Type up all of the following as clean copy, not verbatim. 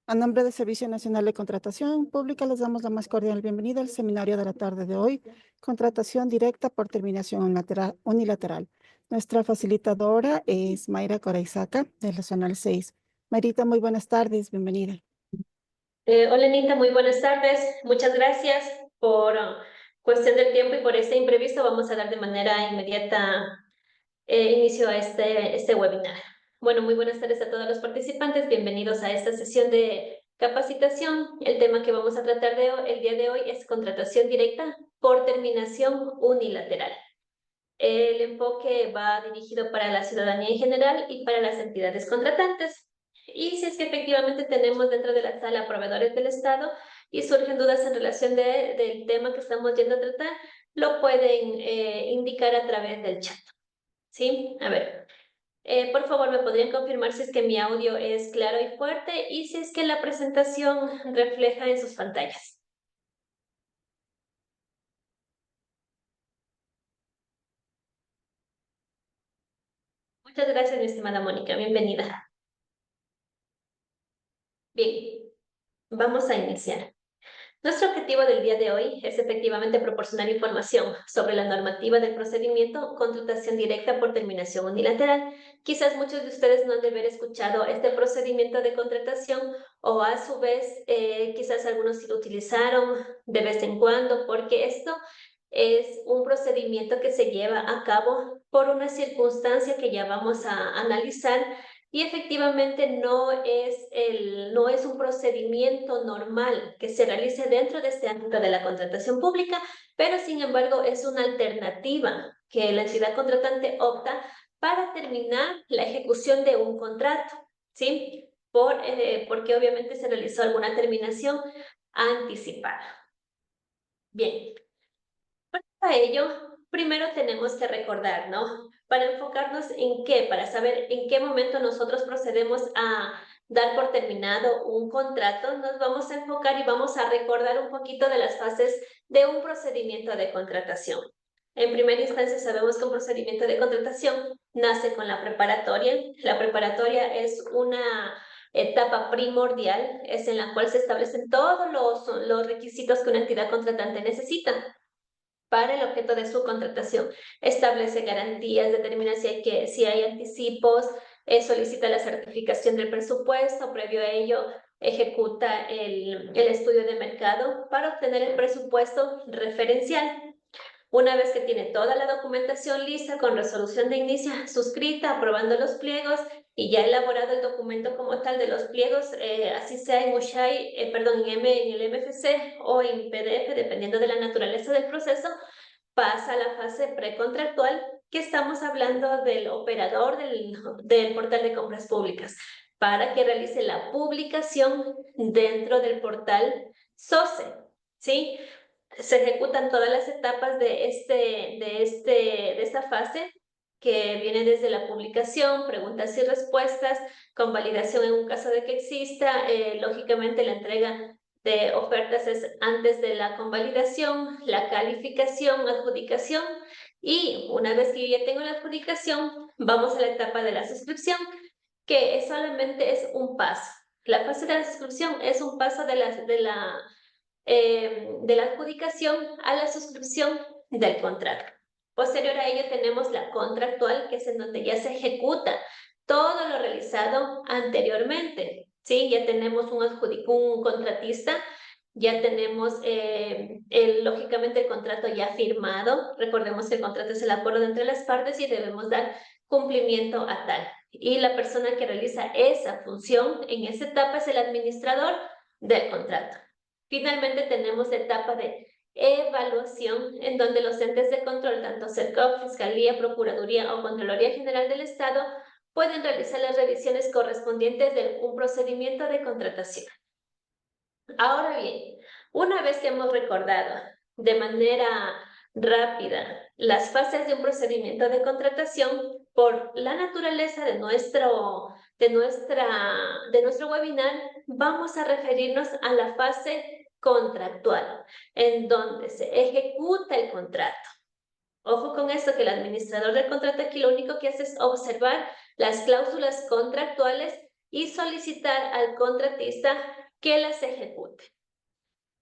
A nombre del Servicio Nacional de Contratación Pública, les damos la más cordial bienvenida al seminario de la tarde de hoy, Contratación Directa por Terminación Unilateral. Nuestra facilitadora es Mayra Coraizaca, de la Zonal 6. Mayrita, muy buenas tardes, bienvenida. Hola Anita, muy buenas tardes. Muchas gracias por cuestión del tiempo y por este imprevisto. Vamos a dar de manera inmediata inicio a este webinar. Bueno, muy buenas tardes a todos los participantes. Bienvenidos a esta sesión de capacitación. El tema que vamos a tratar el día de hoy es contratación directa por terminación unilateral. El enfoque va dirigido para la ciudadanía en general y para las entidades contratantes. Y si es que efectivamente tenemos dentro de la sala proveedores del Estado y surgen dudas en relación del tema que estamos yendo a tratar, lo pueden indicar a través del chat. ¿Sí? A ver, por favor, ¿me podrían confirmar si es que mi audio es claro y fuerte y si es que la presentación refleja en sus pantallas? Muchas gracias, mi estimada Mónica. Bienvenida. Bien, vamos a iniciar. Nuestro objetivo del día de hoy es efectivamente proporcionar información sobre la normativa del procedimiento contratación directa por terminación unilateral. Quizás muchos de ustedes no han de haber escuchado este procedimiento de contratación o a su vez quizás algunos sí lo utilizaron de vez en cuando porque esto es un procedimiento que se lleva a cabo por una circunstancia que ya vamos a analizar y efectivamente no es un procedimiento normal que se realice dentro de este ámbito de la contratación pública, pero sin embargo es una alternativa que la entidad contratante opta para terminar la ejecución de un contrato, ¿sí? Porque obviamente se realizó alguna terminación anticipada. Bien, para ello, primero tenemos que recordar, ¿no? Para enfocarnos en qué, para saber en qué momento nosotros procedemos a dar por terminado un contrato, nos vamos a enfocar y vamos a recordar un poquito de las fases de un procedimiento de contratación. En primera instancia sabemos que un procedimiento de contratación nace con la preparatoria. La preparatoria es una etapa primordial, es en la cual se establecen todos los requisitos que una entidad contratante necesita para el objeto de su contratación. Establece garantías, determina si hay anticipos, solicita la certificación del presupuesto, previo a ello ejecuta el estudio de mercado para obtener el presupuesto referencial. Una vez que tiene toda la documentación lista con resolución de inicio suscrita, aprobando los pliegos y ya elaborado el documento como tal de los pliegos, así sea en Mushay, en el MFC o en PDF, dependiendo de la naturaleza del proceso, pasa a la fase precontractual, que estamos hablando del operador del portal de compras públicas, para que realice la publicación dentro del portal SOCE, ¿sí? Se ejecutan todas las etapas de esta fase, que viene desde la publicación, preguntas y respuestas, con validación en un caso de que exista, lógicamente la entrega de ofertas es antes de la convalidación, la calificación, adjudicación, y una vez que yo ya tengo la adjudicación, vamos a la etapa de la suscripción, que solamente es un paso. La fase de la suscripción es un paso de la adjudicación a la suscripción del contrato. Posterior a ello tenemos la contractual, que es en donde ya se ejecuta todo lo realizado anteriormente. ¿Sí? Ya tenemos un contratista, ya tenemos lógicamente el contrato ya firmado. Recordemos que el contrato es el acuerdo entre las partes y debemos dar cumplimiento a tal. Y la persona que realiza esa función en esa etapa es el administrador del contrato. Finalmente tenemos la etapa de evaluación, en donde los entes de control, tanto CERCOP, Fiscalía, Procuraduría o Contraloría General del Estado, pueden realizar las revisiones correspondientes de un procedimiento de contratación. Ahora bien, una vez que hemos recordado de manera rápida las fases de un procedimiento de contratación, por la naturaleza de nuestro webinar, vamos a referirnos a la fase contractual, en donde se ejecuta el contrato. Ojo con esto, que el administrador del contrato aquí lo único que hace es observar las cláusulas contractuales y solicitar al contratista que las ejecute.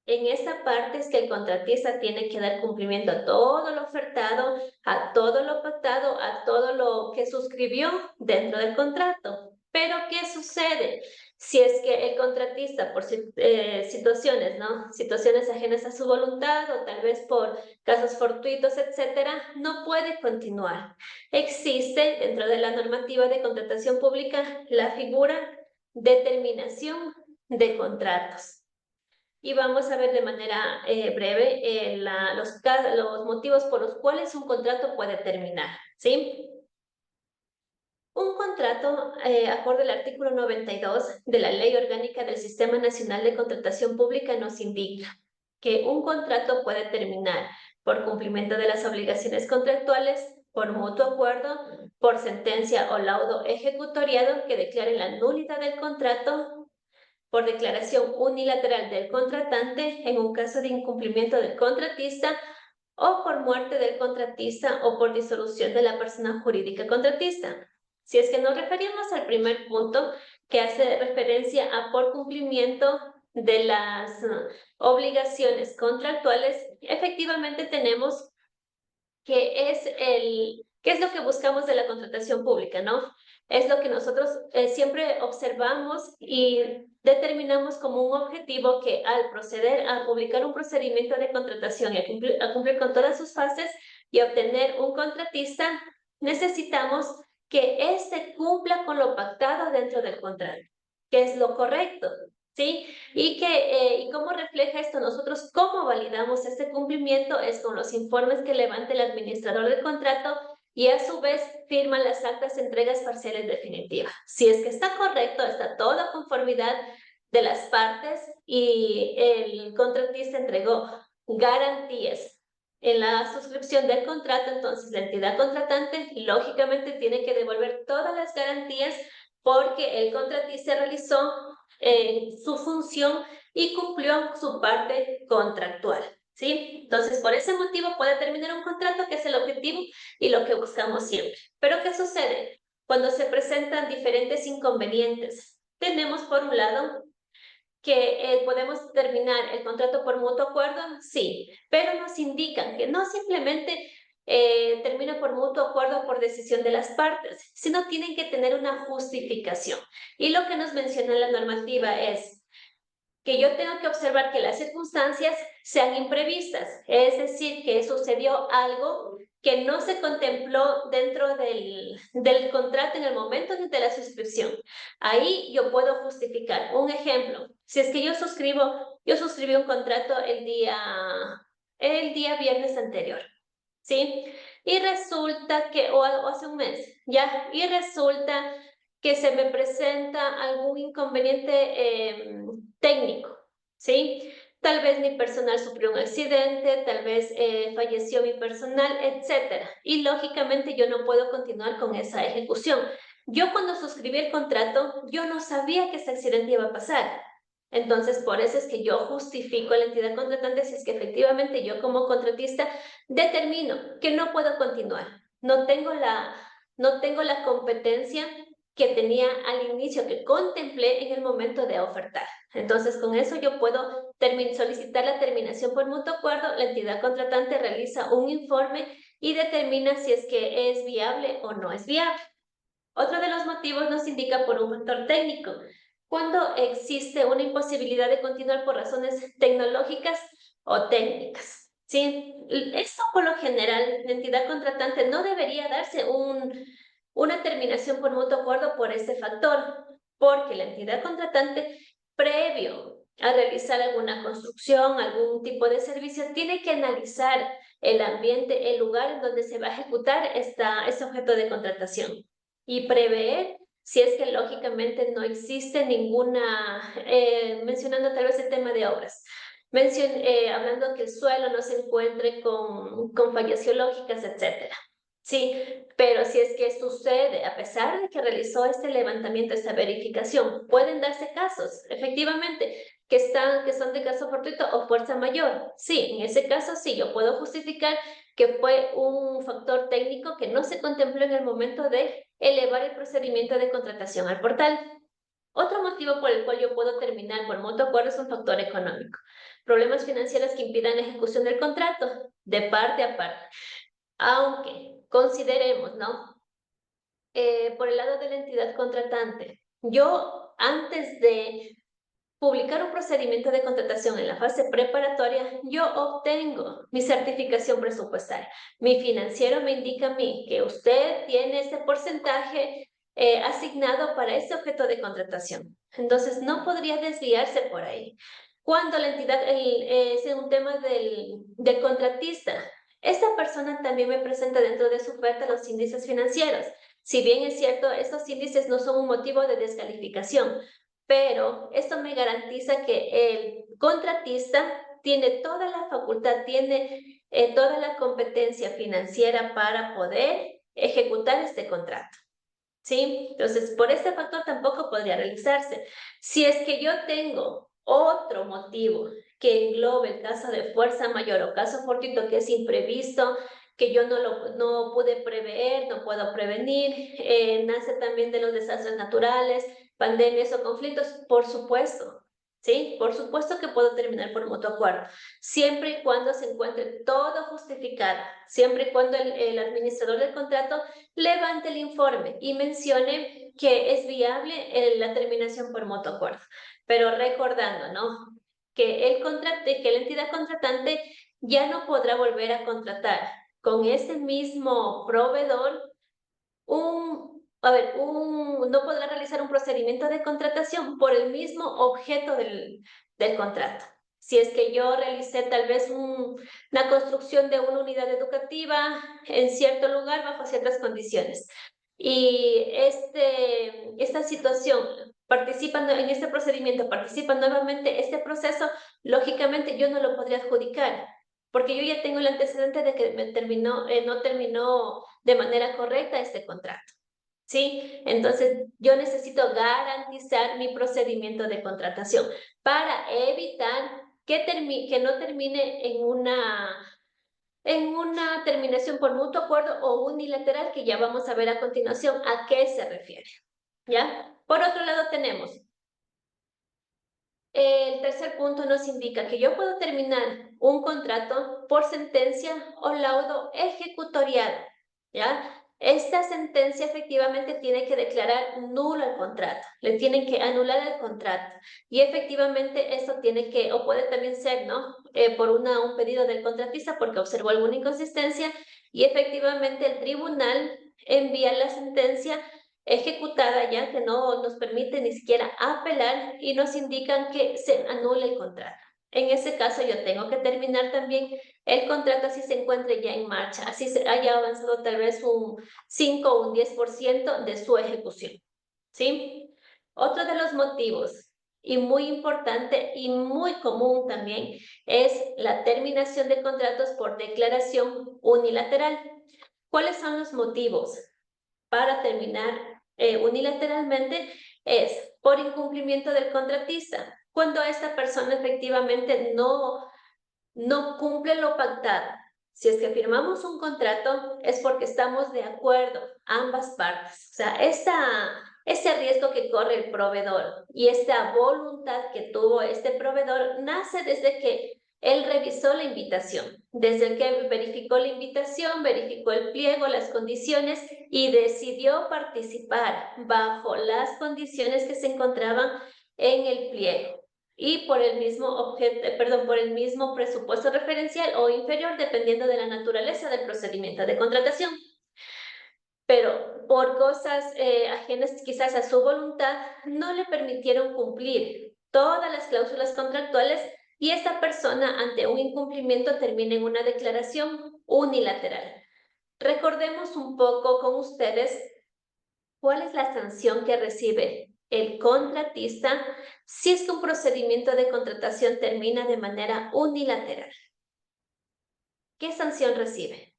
En esta parte es que el contratista tiene que dar cumplimiento a todo lo ofertado, a todo lo pactado, a todo lo que suscribió dentro del contrato. Pero, ¿qué sucede? Si es que el contratista, por situaciones, ¿no? Situaciones ajenas a su voluntad o tal vez por casos fortuitos, etcétera, no puede continuar. Existe dentro de la normativa de contratación pública la figura de terminación de contratos. Y vamos a ver de manera breve los motivos por los cuales un contrato puede terminar, ¿sí? Un contrato, acorde al artículo 92 de la Ley Orgánica del Sistema Nacional de Contratación Pública, nos indica que un contrato puede terminar por cumplimiento de las obligaciones contractuales, por mutuo acuerdo, por sentencia o laudo ejecutoriado que declare la nulidad del contrato, por declaración unilateral del contratante en un caso de incumplimiento del contratista o por muerte del contratista o por disolución de la persona jurídica contratista. Si es que nos referimos al primer punto que hace referencia a por cumplimiento de las obligaciones contractuales, efectivamente tenemos qué es lo que buscamos de la contratación pública, ¿no? Es lo que nosotros siempre observamos y determinamos como un objetivo que al proceder a publicar un procedimiento de contratación y a cumplir con todas sus fases y obtener un contratista, necesitamos que éste cumpla con lo pactado dentro del contrato, que es lo correcto, ¿sí? ¿Y cómo refleja esto? Nosotros, ¿cómo validamos este cumplimiento? Es con los informes que levante el administrador del contrato y a su vez firma las actas de entregas parciales definitivas. Si es que está correcto, está toda conformidad de las partes y el contratista entregó garantías en la suscripción del contrato, entonces la entidad contratante lógicamente tiene que devolver todas las garantías porque el contratista realizó su función y cumplió su parte contractual, ¿sí? Entonces, por ese motivo puede terminar un contrato, que es el objetivo y lo que buscamos siempre. Pero, ¿qué sucede? Cuando se presentan diferentes inconvenientes, tenemos por un lado que podemos terminar el contrato por mutuo acuerdo, sí, pero nos indican que no simplemente termina por mutuo acuerdo por decisión de las partes, sino tienen que tener una justificación. Y lo que nos menciona la normativa es que yo tengo que observar que las circunstancias sean imprevistas, es decir, que sucedió algo que no se contempló dentro del contrato en el momento de la suscripción. Ahí yo puedo justificar. Un ejemplo, si es que yo suscribí un contrato el día viernes anterior, ¿sí? Y resulta que, o hace un mes, ¿ya? Y resulta que se me presenta algún inconveniente técnico, ¿sí? Tal vez mi personal sufrió un accidente, tal vez falleció mi personal, etcétera. Y lógicamente yo no puedo continuar con esa ejecución. Yo cuando suscribí el contrato, yo no sabía que ese accidente iba a pasar. Entonces, por eso es que yo justifico a la entidad contratante si es que efectivamente yo como contratista determino que no puedo continuar. No tengo la competencia que tenía al inicio, que contemplé en el momento de ofertar. Entonces, con eso yo puedo solicitar la terminación por mutuo acuerdo, la entidad contratante realiza un informe y determina si es que es viable o no es viable. Otro de los motivos nos indica por un factor técnico. Cuando existe una imposibilidad de continuar por razones tecnológicas o técnicas, ¿sí? Esto por lo general, la entidad contratante no debería darse una terminación por mutuo acuerdo por este factor, porque la entidad contratante, previo a realizar alguna construcción, algún tipo de servicio, tiene que analizar el ambiente, el lugar en donde se va a ejecutar este objeto de contratación y prever si es que lógicamente no existe ninguna, mencionando tal vez el tema de obras, hablando que el suelo no se encuentre con fallas geológicas, etcétera. Sí, pero si es que sucede, a pesar de que realizó este levantamiento, esta verificación, pueden darse casos, efectivamente, que son de caso fortuito o fuerza mayor. Sí, en ese caso sí, yo puedo justificar que fue un factor técnico que no se contempló en el momento de elevar el procedimiento de contratación al portal. Otro motivo por el cual yo puedo terminar por mutuo acuerdo es un factor económico. Problemas financieros que impidan la ejecución del contrato de parte a parte. Aunque consideremos, ¿no? Por el lado de la entidad contratante, yo antes de publicar un procedimiento de contratación en la fase preparatoria, yo obtengo mi certificación presupuestaria. Mi financiero me indica a mí que usted tiene este porcentaje asignado para ese objeto de contratación. Entonces, no podría desviarse por ahí. Cuando la entidad es un tema del contratista, esta persona también me presenta dentro de su oferta los índices financieros. Si bien es cierto, estos índices no son un motivo de descalificación, pero esto me garantiza que el contratista tiene toda la facultad, tiene toda la competencia financiera para poder ejecutar este contrato. ¿Sí? Entonces, por este factor tampoco podría realizarse. Si es que yo tengo otro motivo que englobe el caso de fuerza mayor o caso fortuito que es imprevisto, que yo no pude prever, no puedo prevenir, nace también de los desastres naturales, pandemias o conflictos, por supuesto, ¿sí? Por supuesto que puedo terminar por mutuo acuerdo, siempre y cuando se encuentre todo justificado, siempre y cuando el administrador del contrato levante el informe y mencione que es viable la terminación por mutuo acuerdo. Pero recordando, ¿no? Que que la entidad contratante ya no podrá volver a contratar con ese mismo proveedor no podrá realizar un procedimiento de contratación por el mismo objeto del contrato. Si es que yo realicé tal vez una construcción de una unidad educativa en cierto lugar bajo ciertas condiciones y esta situación participando en este procedimiento, participa nuevamente este proceso, lógicamente yo no lo podría adjudicar porque yo ya tengo el antecedente de que no terminó de manera correcta este contrato. ¿Sí? Entonces, yo necesito garantizar mi procedimiento de contratación para evitar que no termine en una terminación por mutuo acuerdo o unilateral, que ya vamos a ver a continuación a qué se refiere. ¿Ya? Por otro lado tenemos el tercer punto nos indica que yo puedo terminar un contrato por sentencia o laudo ejecutoriado, ¿ya? Esta sentencia efectivamente tiene que declarar nulo el contrato, le tienen que anular el contrato y efectivamente esto tiene que, o puede también ser, ¿no? Por un pedido del contratista porque observó alguna inconsistencia y efectivamente el tribunal envía la sentencia ejecutada ya que no nos permite ni siquiera apelar y nos indican que se anule el contrato. En ese caso yo tengo que terminar también el contrato así se encuentre ya en marcha, así se haya avanzado tal vez un 5 o un 10% de su ejecución. ¿Sí? Otro de los motivos y muy importante y muy común también es la terminación de contratos por declaración unilateral. ¿Cuáles son los motivos para terminar unilateralmente? Es por incumplimiento del contratista, cuando esta persona efectivamente no cumple lo pactado. Si es que firmamos un contrato es porque estamos de acuerdo, ambas partes. O sea, ese riesgo que corre el proveedor y esta voluntad que tuvo este proveedor nace desde que él revisó la invitación, desde que verificó la invitación, verificó el pliego, las condiciones y decidió participar bajo las condiciones que se encontraban en el pliego y por el mismo por el mismo presupuesto referencial o inferior, dependiendo de la naturaleza del procedimiento de contratación. Pero por cosas ajenas quizás a su voluntad, no le permitieron cumplir todas las cláusulas contractuales y esta persona ante un incumplimiento termina en una declaración unilateral. Recordemos un poco con ustedes cuál es la sanción que recibe el contratista si es que un procedimiento de contratación termina de manera unilateral. ¿Qué sanción recibe?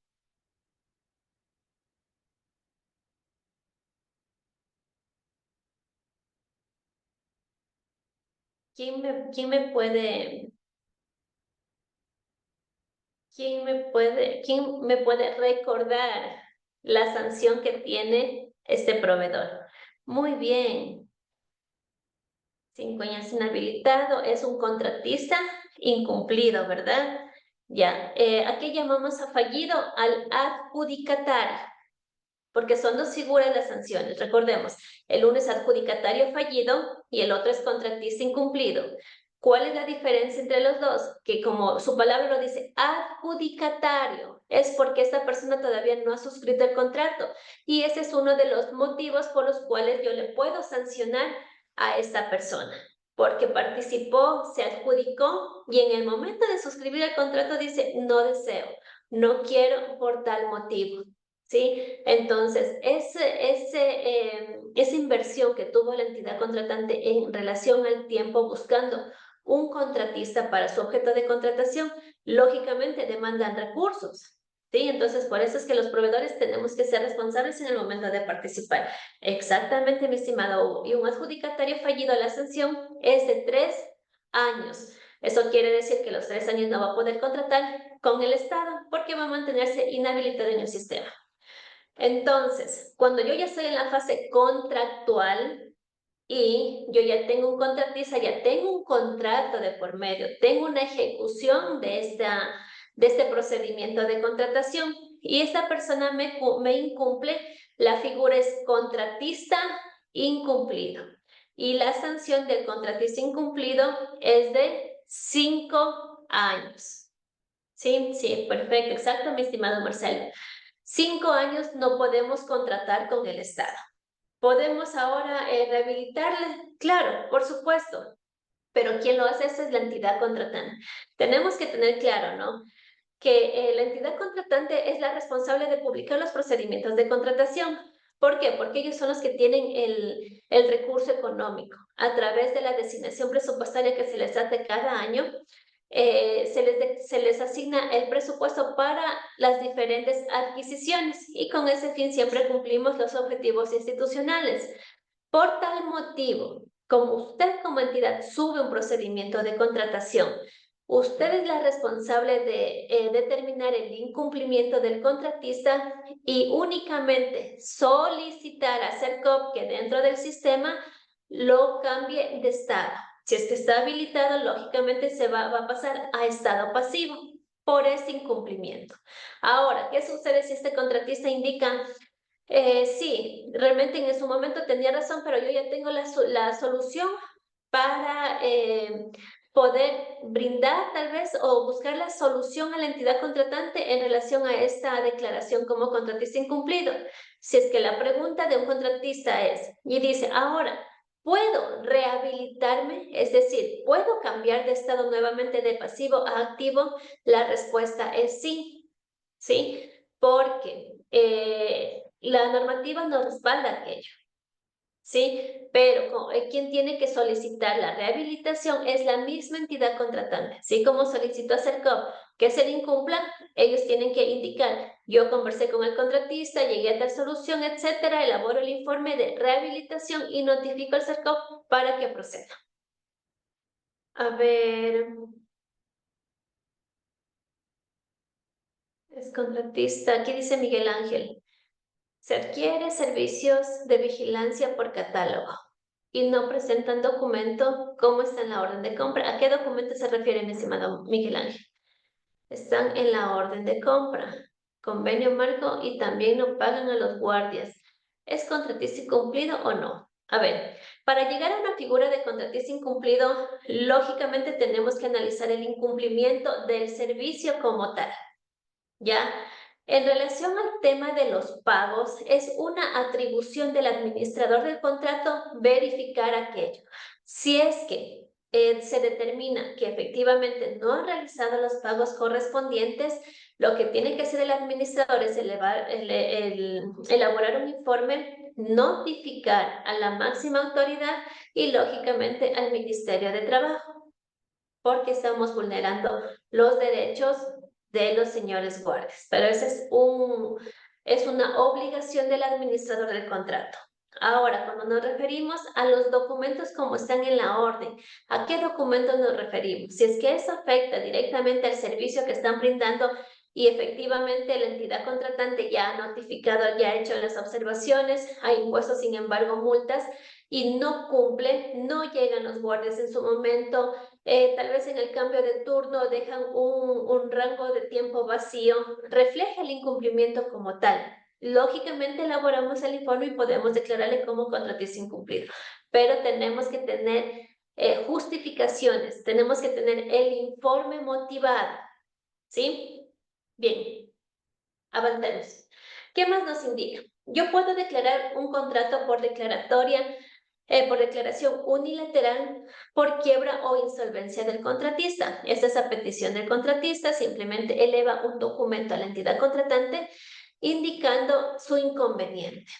¿Quién me puede recordar la sanción que tiene este proveedor? Muy bien. 5 años inhabilitado, es un contratista incumplido, ¿verdad? Ya, aquí llamamos a fallido al adjudicatario, porque son dos figuras las sanciones. Recordemos, el uno es adjudicatario fallido y el otro es contratista incumplido. ¿Cuál es la diferencia entre los dos? Que como su palabra lo dice, adjudicatario, es porque esta persona todavía no ha suscrito el contrato. Y ese es uno de los motivos por los cuales yo le puedo sancionar a esta persona. Porque participó, se adjudicó y en el momento de suscribir el contrato dice, no deseo, no quiero por tal motivo. ¿Sí? Entonces, esa inversión que tuvo la entidad contratante en relación al tiempo buscando un contratista para su objeto de contratación, lógicamente demandan recursos. ¿Sí? Entonces, por eso es que los proveedores tenemos que ser responsables en el momento de participar. Exactamente, mi estimado Hugo. Y un adjudicatario fallido a la sanción es de 3 años. Eso quiere decir que los 3 años no va a poder contratar con el Estado porque va a mantenerse inhabilitado en el sistema. Entonces, cuando yo ya estoy en la fase contractual y yo ya tengo un contratista, ya tengo un contrato de por medio, tengo una ejecución de este procedimiento de contratación y esta persona me incumple, la figura es contratista incumplido. Y la sanción del contratista incumplido es de 5 años. Sí, sí, perfecto, exacto, mi estimado Marcelo. 5 años no podemos contratar con el Estado. ¿Podemos ahora rehabilitarle? Claro, por supuesto, pero quien lo hace eso es la entidad contratante. Tenemos que tener claro, ¿no? Que la entidad contratante es la responsable de publicar los procedimientos de contratación. ¿Por qué? Porque ellos son los que tienen el recurso económico. A través de la designación presupuestaria que se les hace cada año, se les asigna el presupuesto para las diferentes adquisiciones y con ese fin siempre cumplimos los objetivos institucionales. Por tal motivo, como usted como entidad sube un procedimiento de contratación, usted es la responsable de determinar el incumplimiento del contratista y únicamente solicitar a CERCOP que dentro del sistema lo cambie de estado. Si es que está habilitado, lógicamente se va a pasar a estado pasivo por este incumplimiento. Ahora, ¿qué sucede si este contratista indica sí, realmente en su momento tenía razón, pero yo ya tengo la solución para poder brindar tal vez o buscar la solución a la entidad contratante en relación a esta declaración como contratista incumplido? Si es que la pregunta de un contratista es, y dice, ahora, ¿puedo rehabilitarme? Es decir, ¿puedo cambiar de estado nuevamente de pasivo a activo? La respuesta es sí, ¿sí? Porque la normativa no respalda aquello, ¿sí? Pero quien tiene que solicitar la rehabilitación es la misma entidad contratante. Así como solicitó a CERCOP que se le incumpla, ellos tienen que indicar, yo conversé con el contratista, llegué a tal solución, etcétera, elaboro el informe de rehabilitación y notifico al CERCOP para que proceda. A ver... Es contratista. Aquí dice Miguel Ángel. Se adquiere servicios de vigilancia por catálogo y no presentan documento, ¿cómo está en la orden de compra? ¿A qué documento se refiere, mi estimado Miguel Ángel? Están en la orden de compra, convenio marco y también no pagan a los guardias. ¿Es contratista incumplido o no? A ver, para llegar a una figura de contratista incumplido, lógicamente tenemos que analizar el incumplimiento del servicio como tal. ¿Ya? En relación al tema de los pagos, es una atribución del administrador del contrato verificar aquello. Si es que se determina que efectivamente no ha realizado los pagos correspondientes, lo que tiene que hacer el administrador es elaborar un informe, notificar a la máxima autoridad y lógicamente al Ministerio de Trabajo, porque estamos vulnerando los derechos de los señores guardias. Pero esa es una obligación del administrador del contrato. Ahora, cuando nos referimos a los documentos como están en la orden, ¿a qué documentos nos referimos? Si es que eso afecta directamente al servicio que están brindando y efectivamente la entidad contratante ya ha notificado, ya ha hecho las observaciones, ha impuesto sin embargo multas y no cumple, no llegan los guardias en su momento, tal vez en el cambio de turno dejan un rango de tiempo vacío, refleja el incumplimiento como tal. Lógicamente elaboramos el informe y podemos declararle como contratista incumplido, pero tenemos que tener justificaciones, tenemos que tener el informe motivado, ¿sí? Bien, avancemos. ¿Qué más nos indica? Yo puedo declarar un contrato por declaración unilateral por quiebra o insolvencia del contratista. Esta es a petición del contratista, simplemente eleva un documento a la entidad contratante indicando su inconveniente.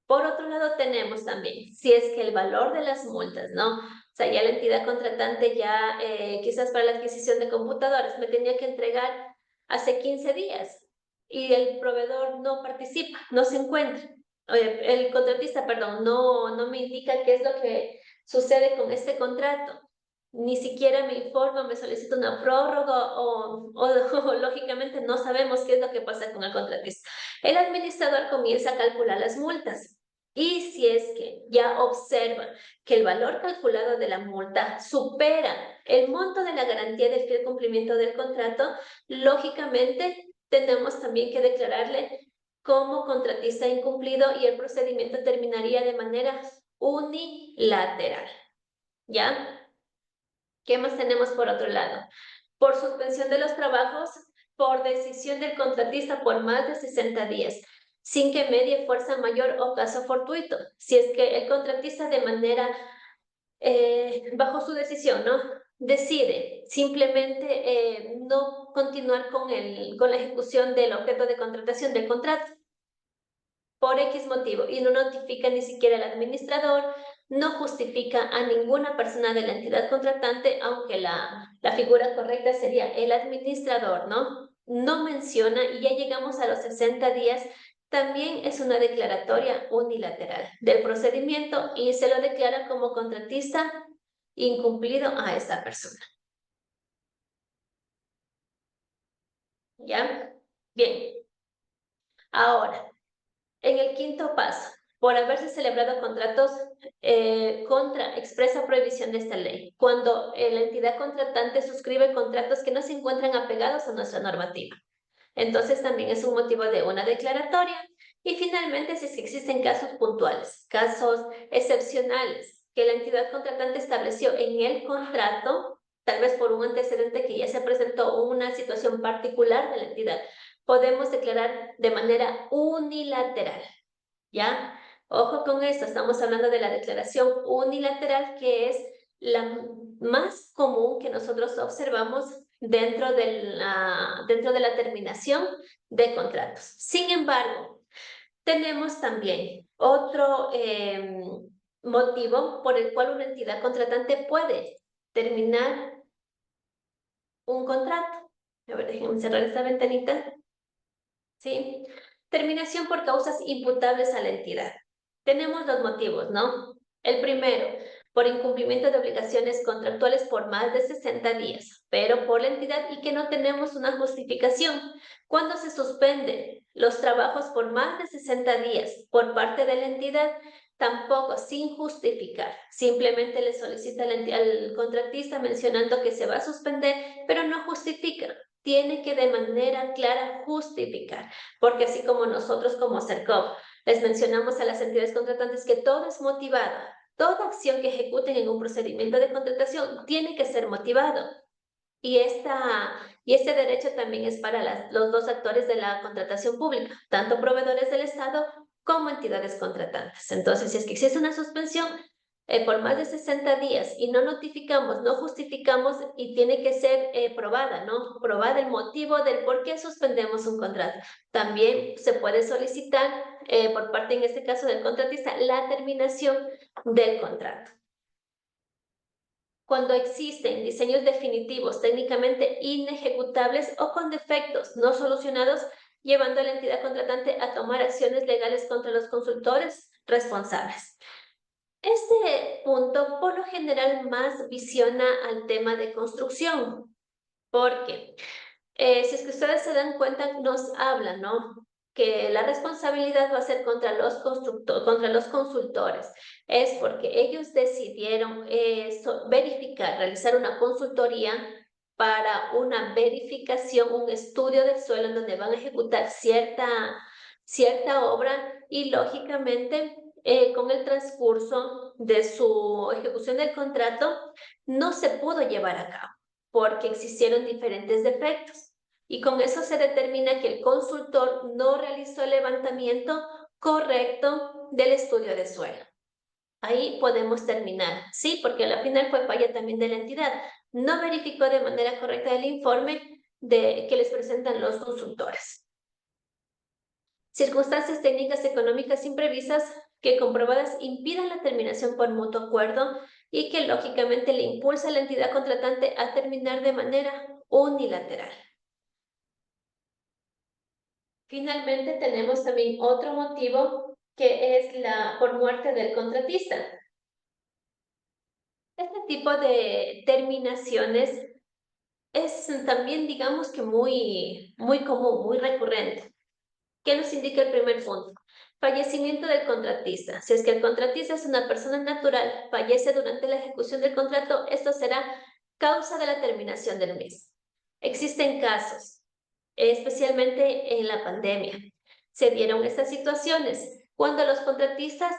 Por otro lado, tenemos también, si es que el valor de las multas, ¿no? O sea, ya la entidad contratante ya, quizás para la adquisición de computadoras, me tenía que entregar hace 15 días y el proveedor no participa, no se encuentra. El contratista, perdón, no me indica qué es lo que sucede con este contrato. Ni siquiera me informa, me solicita una prórroga o lógicamente no sabemos qué es lo que pasa con el contratista. El administrador comienza a calcular las multas. Y si es que ya observa que el valor calculado de la multa supera el monto de la garantía del fiel cumplimiento del contrato, lógicamente tenemos también que declararle como contratista incumplido y el procedimiento terminaría de manera unilateral. ¿Ya? ¿Qué más tenemos por otro lado? Por suspensión de los trabajos, por decisión del contratista por más de 60 días, sin que medie fuerza mayor o caso fortuito. Si es que el contratista de manera, bajo su decisión, ¿no? Decide simplemente no continuar con la ejecución del objeto de contratación del contrato por X motivo y no notifica ni siquiera al administrador, no justifica a ninguna persona de la entidad contratante, aunque la figura correcta sería el administrador, ¿no? No menciona y ya llegamos a los 60 días, también es una declaratoria unilateral del procedimiento y se lo declara como contratista incumplido a esta persona. ¿Ya? Bien. Ahora, en el quinto paso, por haberse celebrado contratos contra expresa prohibición de esta ley, cuando la entidad contratante suscribe contratos que no se encuentran apegados a nuestra normativa. Entonces también es un motivo de una declaratoria. Y finalmente, si es que existen casos puntuales, casos excepcionales que la entidad contratante estableció en el contrato, tal vez por un antecedente que ya se presentó una situación particular de la entidad, podemos declarar de manera unilateral. ¿Ya? Ojo con esto, estamos hablando de la declaración unilateral, que es la más común que nosotros observamos dentro de la terminación de contratos. Sin embargo, tenemos también otro motivo por el cual una entidad contratante puede terminar un contrato. A ver, déjenme cerrar esta ventanita. ¿Sí? Terminación por causas imputables a la entidad. Tenemos dos motivos, ¿no? El primero, por incumplimiento de obligaciones contractuales por más de 60 días, pero por la entidad y que no tenemos una justificación. Cuando se suspenden los trabajos por más de 60 días por parte de la entidad, tampoco sin justificar. Simplemente le solicita al contratista mencionando que se va a suspender, pero no justifica. Tiene que de manera clara justificar, porque así como nosotros como CERCOP les mencionamos a las entidades contratantes que todo es motivado, toda acción que ejecuten en un procedimiento de contratación tiene que ser motivado. Y este derecho también es para los dos actores de la contratación pública, tanto proveedores del Estado como entidades contratantes. Entonces, si es que existe una suspensión por más de 60 días y no notificamos, no justificamos y tiene que ser probada, ¿no? Probada el motivo del por qué suspendemos un contrato. También se puede solicitar por parte, en este caso, del contratista, la terminación del contrato. Cuando existen diseños definitivos técnicamente inejecutables o con defectos no solucionados, llevando a la entidad contratante a tomar acciones legales contra los consultores responsables. Este punto por lo general más visiona al tema de construcción, porque Si es que ustedes se dan cuenta, nos hablan, ¿no? Que la responsabilidad va a ser contra los contra los consultores. Es porque ellos decidieron verificar, realizar una consultoría para una verificación, un estudio del suelo en donde van a ejecutar cierta obra y lógicamente con el transcurso de su ejecución del contrato no se pudo llevar a cabo porque existieron diferentes defectos. Y con eso se determina que el consultor no realizó el levantamiento correcto del estudio de suelo. Ahí podemos terminar, sí, porque al final fue falla también de la entidad. No verificó de manera correcta el informe que les presentan los consultores. Circunstancias técnicas económicas imprevistas que comprobadas impidan la terminación por mutuo acuerdo y que lógicamente le impulsa a la entidad contratante a terminar de manera unilateral. Finalmente, tenemos también otro motivo que es la por muerte del contratista. Este tipo de terminaciones es también, digamos que muy común, muy recurrente. ¿Qué nos indica el primer punto? Fallecimiento del contratista. Si es que el contratista es una persona natural, fallece durante la ejecución del contrato, esto será causa de la terminación del mismo. Existen casos, especialmente en la pandemia. Se dieron estas situaciones cuando los contratistas,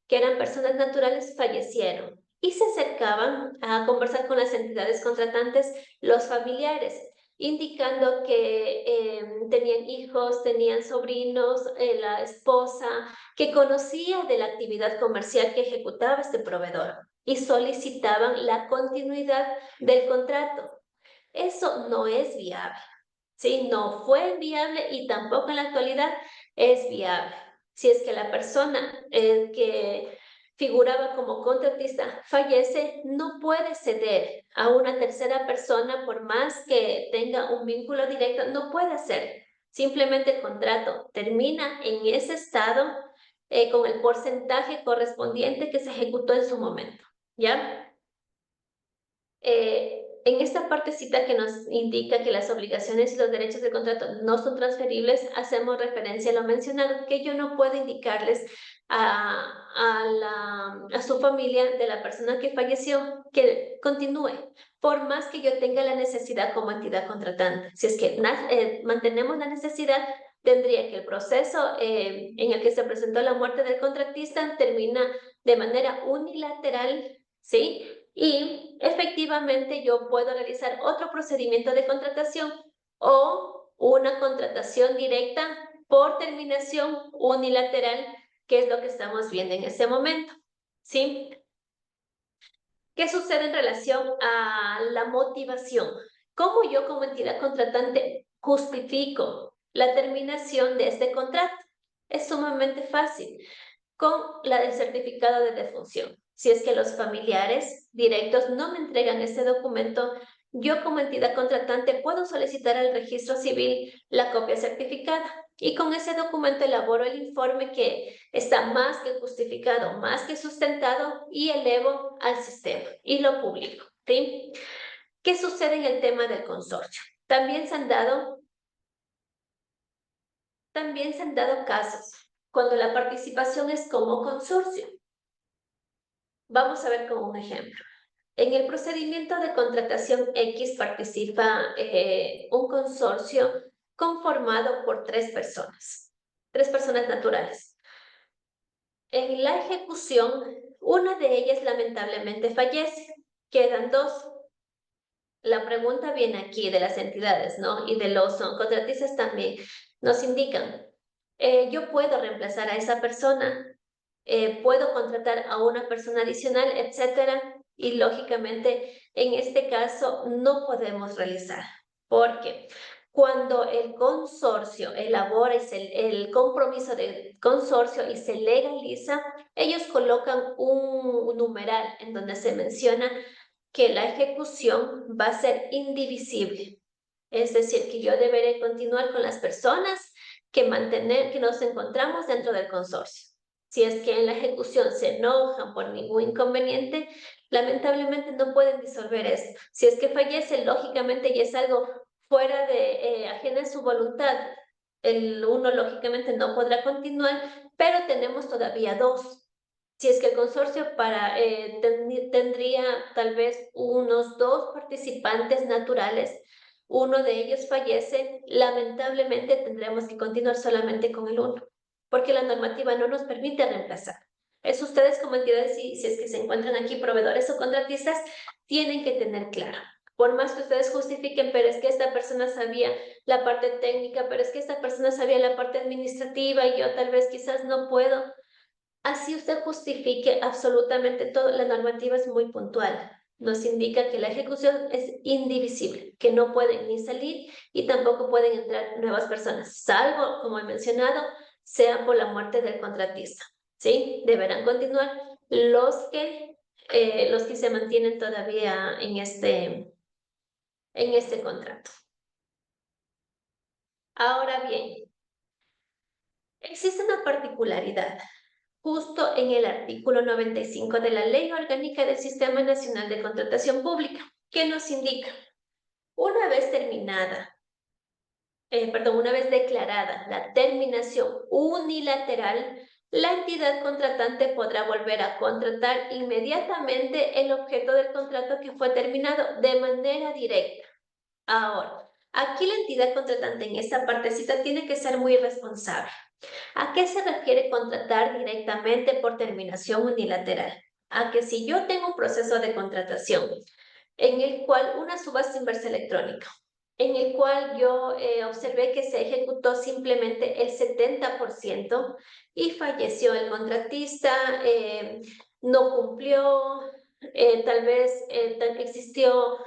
que eran personas naturales, fallecieron y se acercaban a conversar con las entidades contratantes, los familiares, indicando que tenían hijos, tenían sobrinos, la esposa, que conocía de la actividad comercial que ejecutaba este proveedor y solicitaban la continuidad del contrato. Eso no es viable. ¿Sí? No fue viable y tampoco en la actualidad es viable. Si es que la persona que figuraba como contratista fallece, no puede ceder a una tercera persona por más que tenga un vínculo directo, no puede hacer. Simplemente el contrato termina en ese estado con el porcentaje correspondiente que se ejecutó en su momento, ¿ya? En esta partecita que nos indica que las obligaciones y los derechos del contrato no son transferibles, hacemos referencia a lo mencionado, que yo no puedo indicarles a su familia de la persona que falleció que continúe, por más que yo tenga la necesidad como entidad contratante. Si es que mantenemos la necesidad, tendría que el proceso en el que se presentó la muerte del contratista termina de manera unilateral, ¿sí? Y efectivamente yo puedo realizar otro procedimiento de contratación o una contratación directa por terminación unilateral, que es lo que estamos viendo en este momento, ¿sí? ¿Qué sucede en relación a la motivación? ¿Cómo yo como entidad contratante justifico la terminación de este contrato? Es sumamente fácil con la del certificado de defunción. Si es que los familiares directos no me entregan este documento, yo como entidad contratante puedo solicitar al registro civil la copia certificada y con ese documento elaboro el informe que está más que justificado, más que sustentado y elevo al sistema y lo publico, ¿sí? ¿Qué sucede en el tema del consorcio? También se han dado casos cuando la participación es como consorcio. Vamos a ver como un ejemplo. En el procedimiento de contratación X participa un consorcio conformado por tres personas naturales. En la ejecución, una de ellas lamentablemente fallece, quedan dos. La pregunta viene aquí de las entidades, ¿no? Y de los contratistas también. Nos indican, yo puedo reemplazar a esa persona, puedo contratar a una persona adicional, etcétera. Y lógicamente, en este caso, no podemos realizar. Porque cuando el consorcio elabora el compromiso del consorcio y se legaliza, ellos colocan un numeral en donde se menciona que la ejecución va a ser indivisible. Es decir, que yo deberé continuar con las personas que nos encontramos dentro del consorcio. Si es que en la ejecución se enojan por ningún inconveniente, lamentablemente no pueden disolver esto. Si es que fallece, lógicamente ya es algo fuera de ajena a su voluntad, el uno lógicamente no podrá continuar, pero tenemos todavía dos. Si es que el consorcio tendría tal vez unos dos participantes naturales, uno de ellos fallece, lamentablemente tendremos que continuar solamente con el uno, porque la normativa no nos permite reemplazar. Eso ustedes como entidades, si es que se encuentran aquí proveedores o contratistas, tienen que tener claro. Por más que ustedes justifiquen, pero es que esta persona sabía la parte técnica, pero es que esta persona sabía la parte administrativa y yo tal vez quizás no puedo. Así usted justifique absolutamente todo, la normativa es muy puntual. Nos indica que la ejecución es indivisible, que no pueden ni salir y tampoco pueden entrar nuevas personas, salvo, como he mencionado, sea por la muerte del contratista. ¿Sí? Deberán continuar los que se mantienen todavía en este contrato. Ahora bien, existe una particularidad justo en el artículo 95 de la Ley Orgánica del Sistema Nacional de Contratación Pública, que nos indica, una vez una vez declarada la terminación unilateral, la entidad contratante podrá volver a contratar inmediatamente el objeto del contrato que fue terminado de manera directa. Ahora, aquí la entidad contratante en esta partecita tiene que ser muy responsable. ¿A qué se refiere contratar directamente por terminación unilateral? A que si yo tengo un proceso de contratación en el cual una subasta inversa electrónica, en el cual yo observé que se ejecutó simplemente el 70% y falleció el contratista, no cumplió, tal vez existió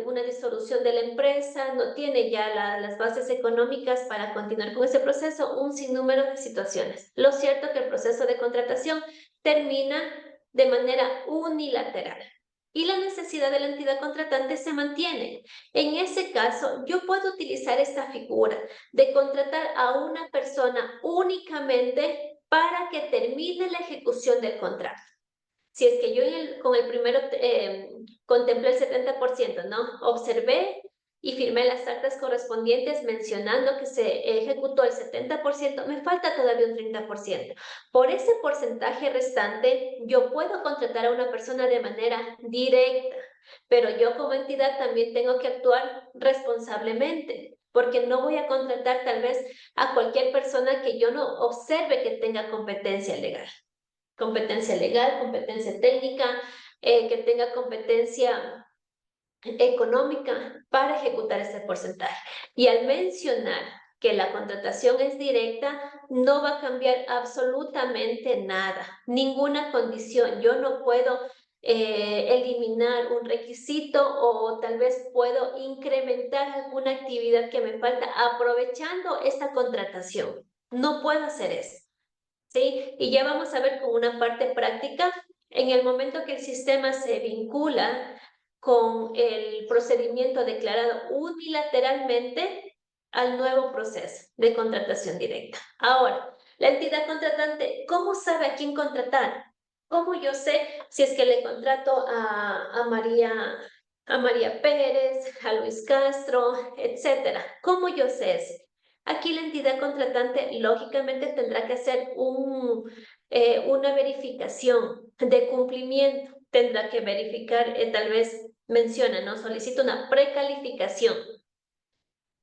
una disolución de la empresa, no tiene ya las bases económicas para continuar con ese proceso, un sinnúmero de situaciones. Lo cierto es que el proceso de contratación termina de manera unilateral y la necesidad de la entidad contratante se mantiene. En ese caso, yo puedo utilizar esta figura de contratar a una persona únicamente para que termine la ejecución del contrato. Si es que yo con el primero contemplé el 70%, ¿no? Observé y firmé las actas correspondientes mencionando que se ejecutó el 70%, me falta todavía un 30%. Por ese porcentaje restante, yo puedo contratar a una persona de manera directa, pero yo como entidad también tengo que actuar responsablemente, porque no voy a contratar tal vez a cualquier persona que yo no observe que tenga competencia legal, competencia técnica, que tenga competencia económica para ejecutar este porcentaje. Y al mencionar que la contratación es directa, no va a cambiar absolutamente nada, ninguna condición. Yo no puedo eliminar un requisito o tal vez puedo incrementar alguna actividad que me falta aprovechando esta contratación. No puedo hacer eso. ¿Sí? Y ya vamos a ver con una parte práctica, en el momento que el sistema se vincula con el procedimiento declarado unilateralmente al nuevo proceso de contratación directa. Ahora, la entidad contratante, ¿cómo sabe a quién contratar? ¿Cómo yo sé si es que le contrato a María Pérez, a Luis Castro, etcétera? ¿Cómo yo sé eso? Aquí la entidad contratante lógicamente tendrá que hacer una verificación de cumplimiento. Tendrá que verificar, tal vez menciona, ¿no? Solicita una precalificación,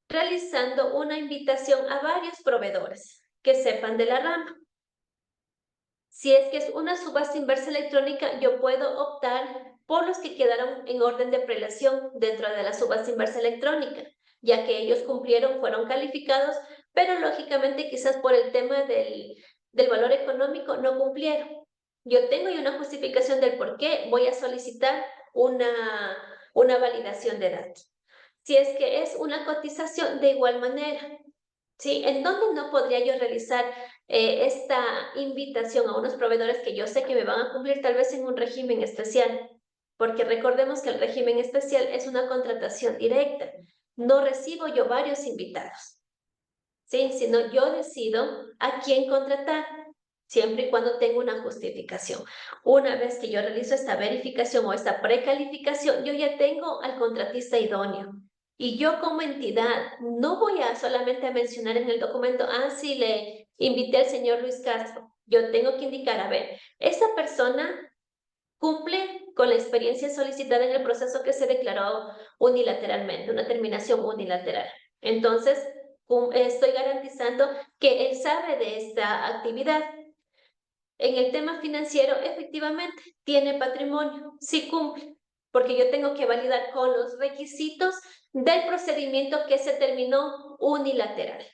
realizando una invitación a varios proveedores que sepan de la rama. Si es que es una subasta inversa electrónica, yo puedo optar por los que quedaron en orden de prelación dentro de la subasta inversa electrónica, ya que ellos cumplieron, fueron calificados, pero lógicamente quizás por el tema del valor económico no cumplieron. Yo tengo ya una justificación del por qué voy a solicitar una validación de datos. Si es que es una cotización, de igual manera. ¿Sí? ¿En dónde no podría yo realizar esta invitación a unos proveedores que yo sé que me van a cumplir tal vez en un régimen especial? Porque recordemos que el régimen especial es una contratación directa. No recibo yo varios invitados, ¿sí? Sino yo decido a quién contratar, siempre y cuando tengo una justificación. Una vez que yo realizo esta verificación o esta precalificación, yo ya tengo al contratista idóneo. Y yo como entidad no voy a solamente a mencionar en el documento, sí, le invité al señor Luis Castro. Yo tengo que indicar, a ver, esa persona cumple con la experiencia solicitada en el proceso que se declaró unilateralmente, una terminación unilateral. Entonces, estoy garantizando que él sabe de esta actividad. En el tema financiero, efectivamente, tiene patrimonio, sí cumple, porque yo tengo que validar con los requisitos del procedimiento que se terminó unilateral.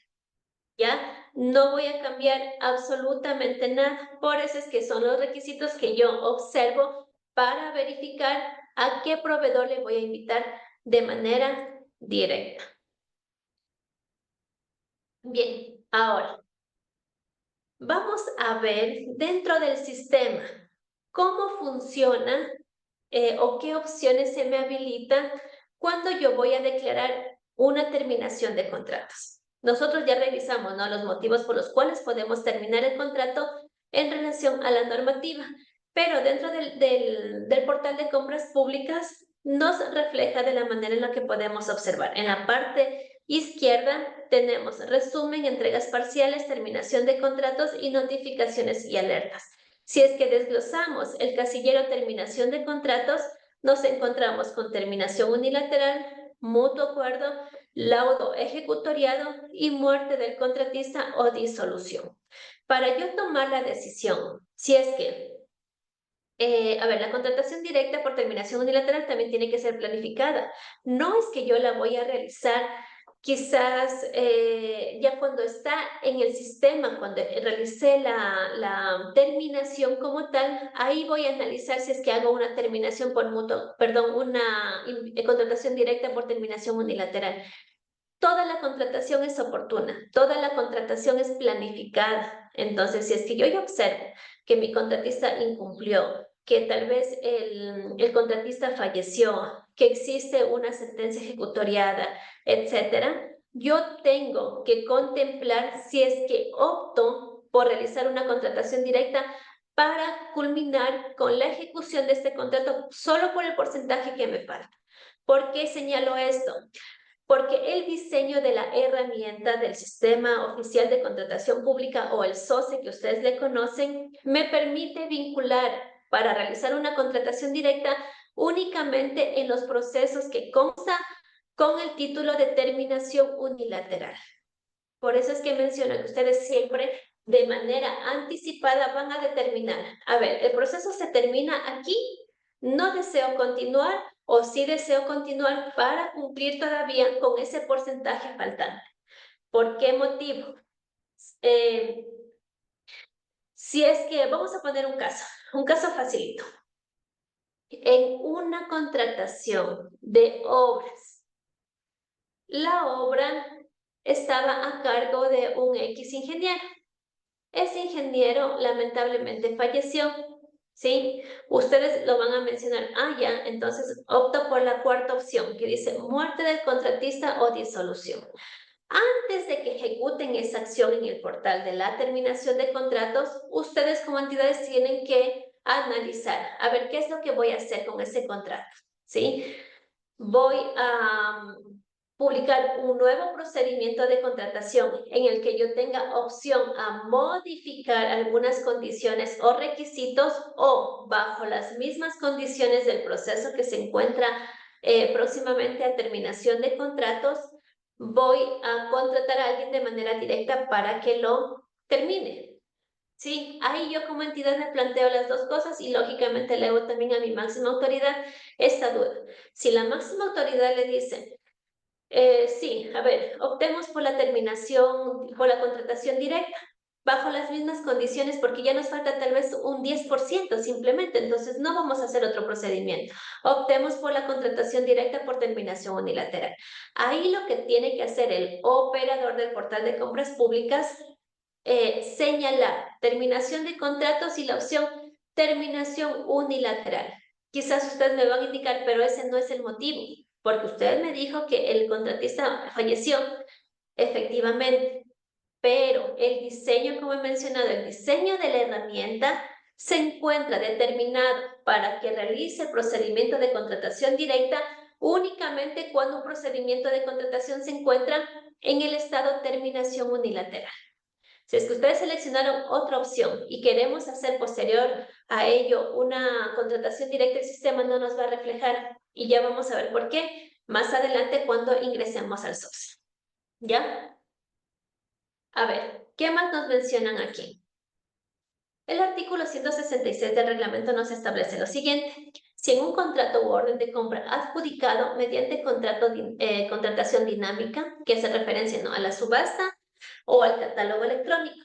¿Ya? No voy a cambiar absolutamente nada. Por eso es que son los requisitos que yo observo para verificar a qué proveedor le voy a invitar de manera directa. Bien, ahora vamos a ver dentro del sistema cómo funciona o qué opciones se me habilitan cuando yo voy a declarar una terminación de contratos. Nosotros ya revisamos, ¿no?, los motivos por los cuales podemos terminar el contrato en relación a la normativa, pero dentro del portal de compras públicas nos refleja de la manera en la que podemos observar. En la parte izquierda tenemos resumen, entregas parciales, terminación de contratos y notificaciones y alertas. Si es que desglosamos el casillero terminación de contratos, nos encontramos con terminación unilateral, mutuo acuerdo, laudo ejecutoriado y muerte del contratista o disolución. Para yo tomar la decisión, si es que, la contratación directa por terminación unilateral también tiene que ser planificada. No es que yo la voy a realizar quizás ya cuando está en el sistema, cuando realicé la terminación como tal, ahí voy a analizar si es que hago una terminación por mutuo, perdón, una contratación directa por terminación unilateral. Toda la contratación es oportuna, toda la contratación es planificada. Entonces, si es que yo ya observo que mi contratista incumplió, que tal vez el contratista falleció, que existe una sentencia ejecutoriada, etcétera, yo tengo que contemplar si es que opto por realizar una contratación directa para culminar con la ejecución de este contrato solo por el porcentaje que me falta. ¿Por qué señalo esto? Porque el diseño de la herramienta del Sistema Oficial de Contratación Pública o el SOCE que ustedes le conocen, me permite vincular para realizar una contratación directa únicamente en los procesos que consta con el título de terminación unilateral. Por eso es que menciono que ustedes siempre de manera anticipada van a determinar, a ver, el proceso se termina aquí, no deseo continuar o sí deseo continuar para cumplir todavía con ese porcentaje faltante. ¿Por qué motivo? Si es que, vamos a poner un caso facilito. En una contratación de obras, la obra estaba a cargo de un X ingeniero. Ese ingeniero lamentablemente falleció, ¿sí? Ustedes lo van a mencionar, ya, entonces opto por la cuarta opción que dice muerte del contratista o disolución. Antes de que ejecuten esa acción en el portal de la terminación de contratos, ustedes como entidades tienen que analizar, a ver, ¿qué es lo que voy a hacer con ese contrato? ¿Sí? Voy a publicar un nuevo procedimiento de contratación en el que yo tenga opción a modificar algunas condiciones o requisitos o bajo las mismas condiciones del proceso que se encuentra próximamente a terminación de contratos, voy a contratar a alguien de manera directa para que lo termine. Sí, ahí yo como entidad me planteo las dos cosas y lógicamente le hago también a mi máxima autoridad esta duda. Si la máxima autoridad le dice, sí, a ver, optemos por la terminación, por la contratación directa, bajo las mismas condiciones, porque ya nos falta tal vez un 10% simplemente, entonces no vamos a hacer otro procedimiento. Optemos por la contratación directa por terminación unilateral. Ahí lo que tiene que hacer el operador del portal de compras públicas señalar terminación de contratos y la opción terminación unilateral. Quizás ustedes me van a indicar, pero ese no es el motivo, porque usted me dijo que el contratista falleció, efectivamente, pero el diseño, como he mencionado, el diseño de la herramienta se encuentra determinado para que realice el procedimiento de contratación directa únicamente cuando un procedimiento de contratación se encuentra en el estado de terminación unilateral. Si es que ustedes seleccionaron otra opción y queremos hacer posterior a ello una contratación directa, el sistema no nos va a reflejar y ya vamos a ver por qué más adelante cuando ingresemos al socio. ¿Ya? A ver, ¿qué más nos mencionan aquí? El artículo 166 del reglamento nos establece lo siguiente. Si en un contrato u orden de compra adjudicado mediante contratación dinámica, que hace referencia, ¿no?, a la subasta o al catálogo electrónico,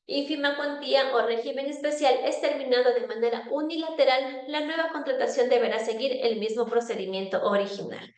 ínfima cuantía o régimen especial es terminado de manera unilateral, la nueva contratación deberá seguir el mismo procedimiento original.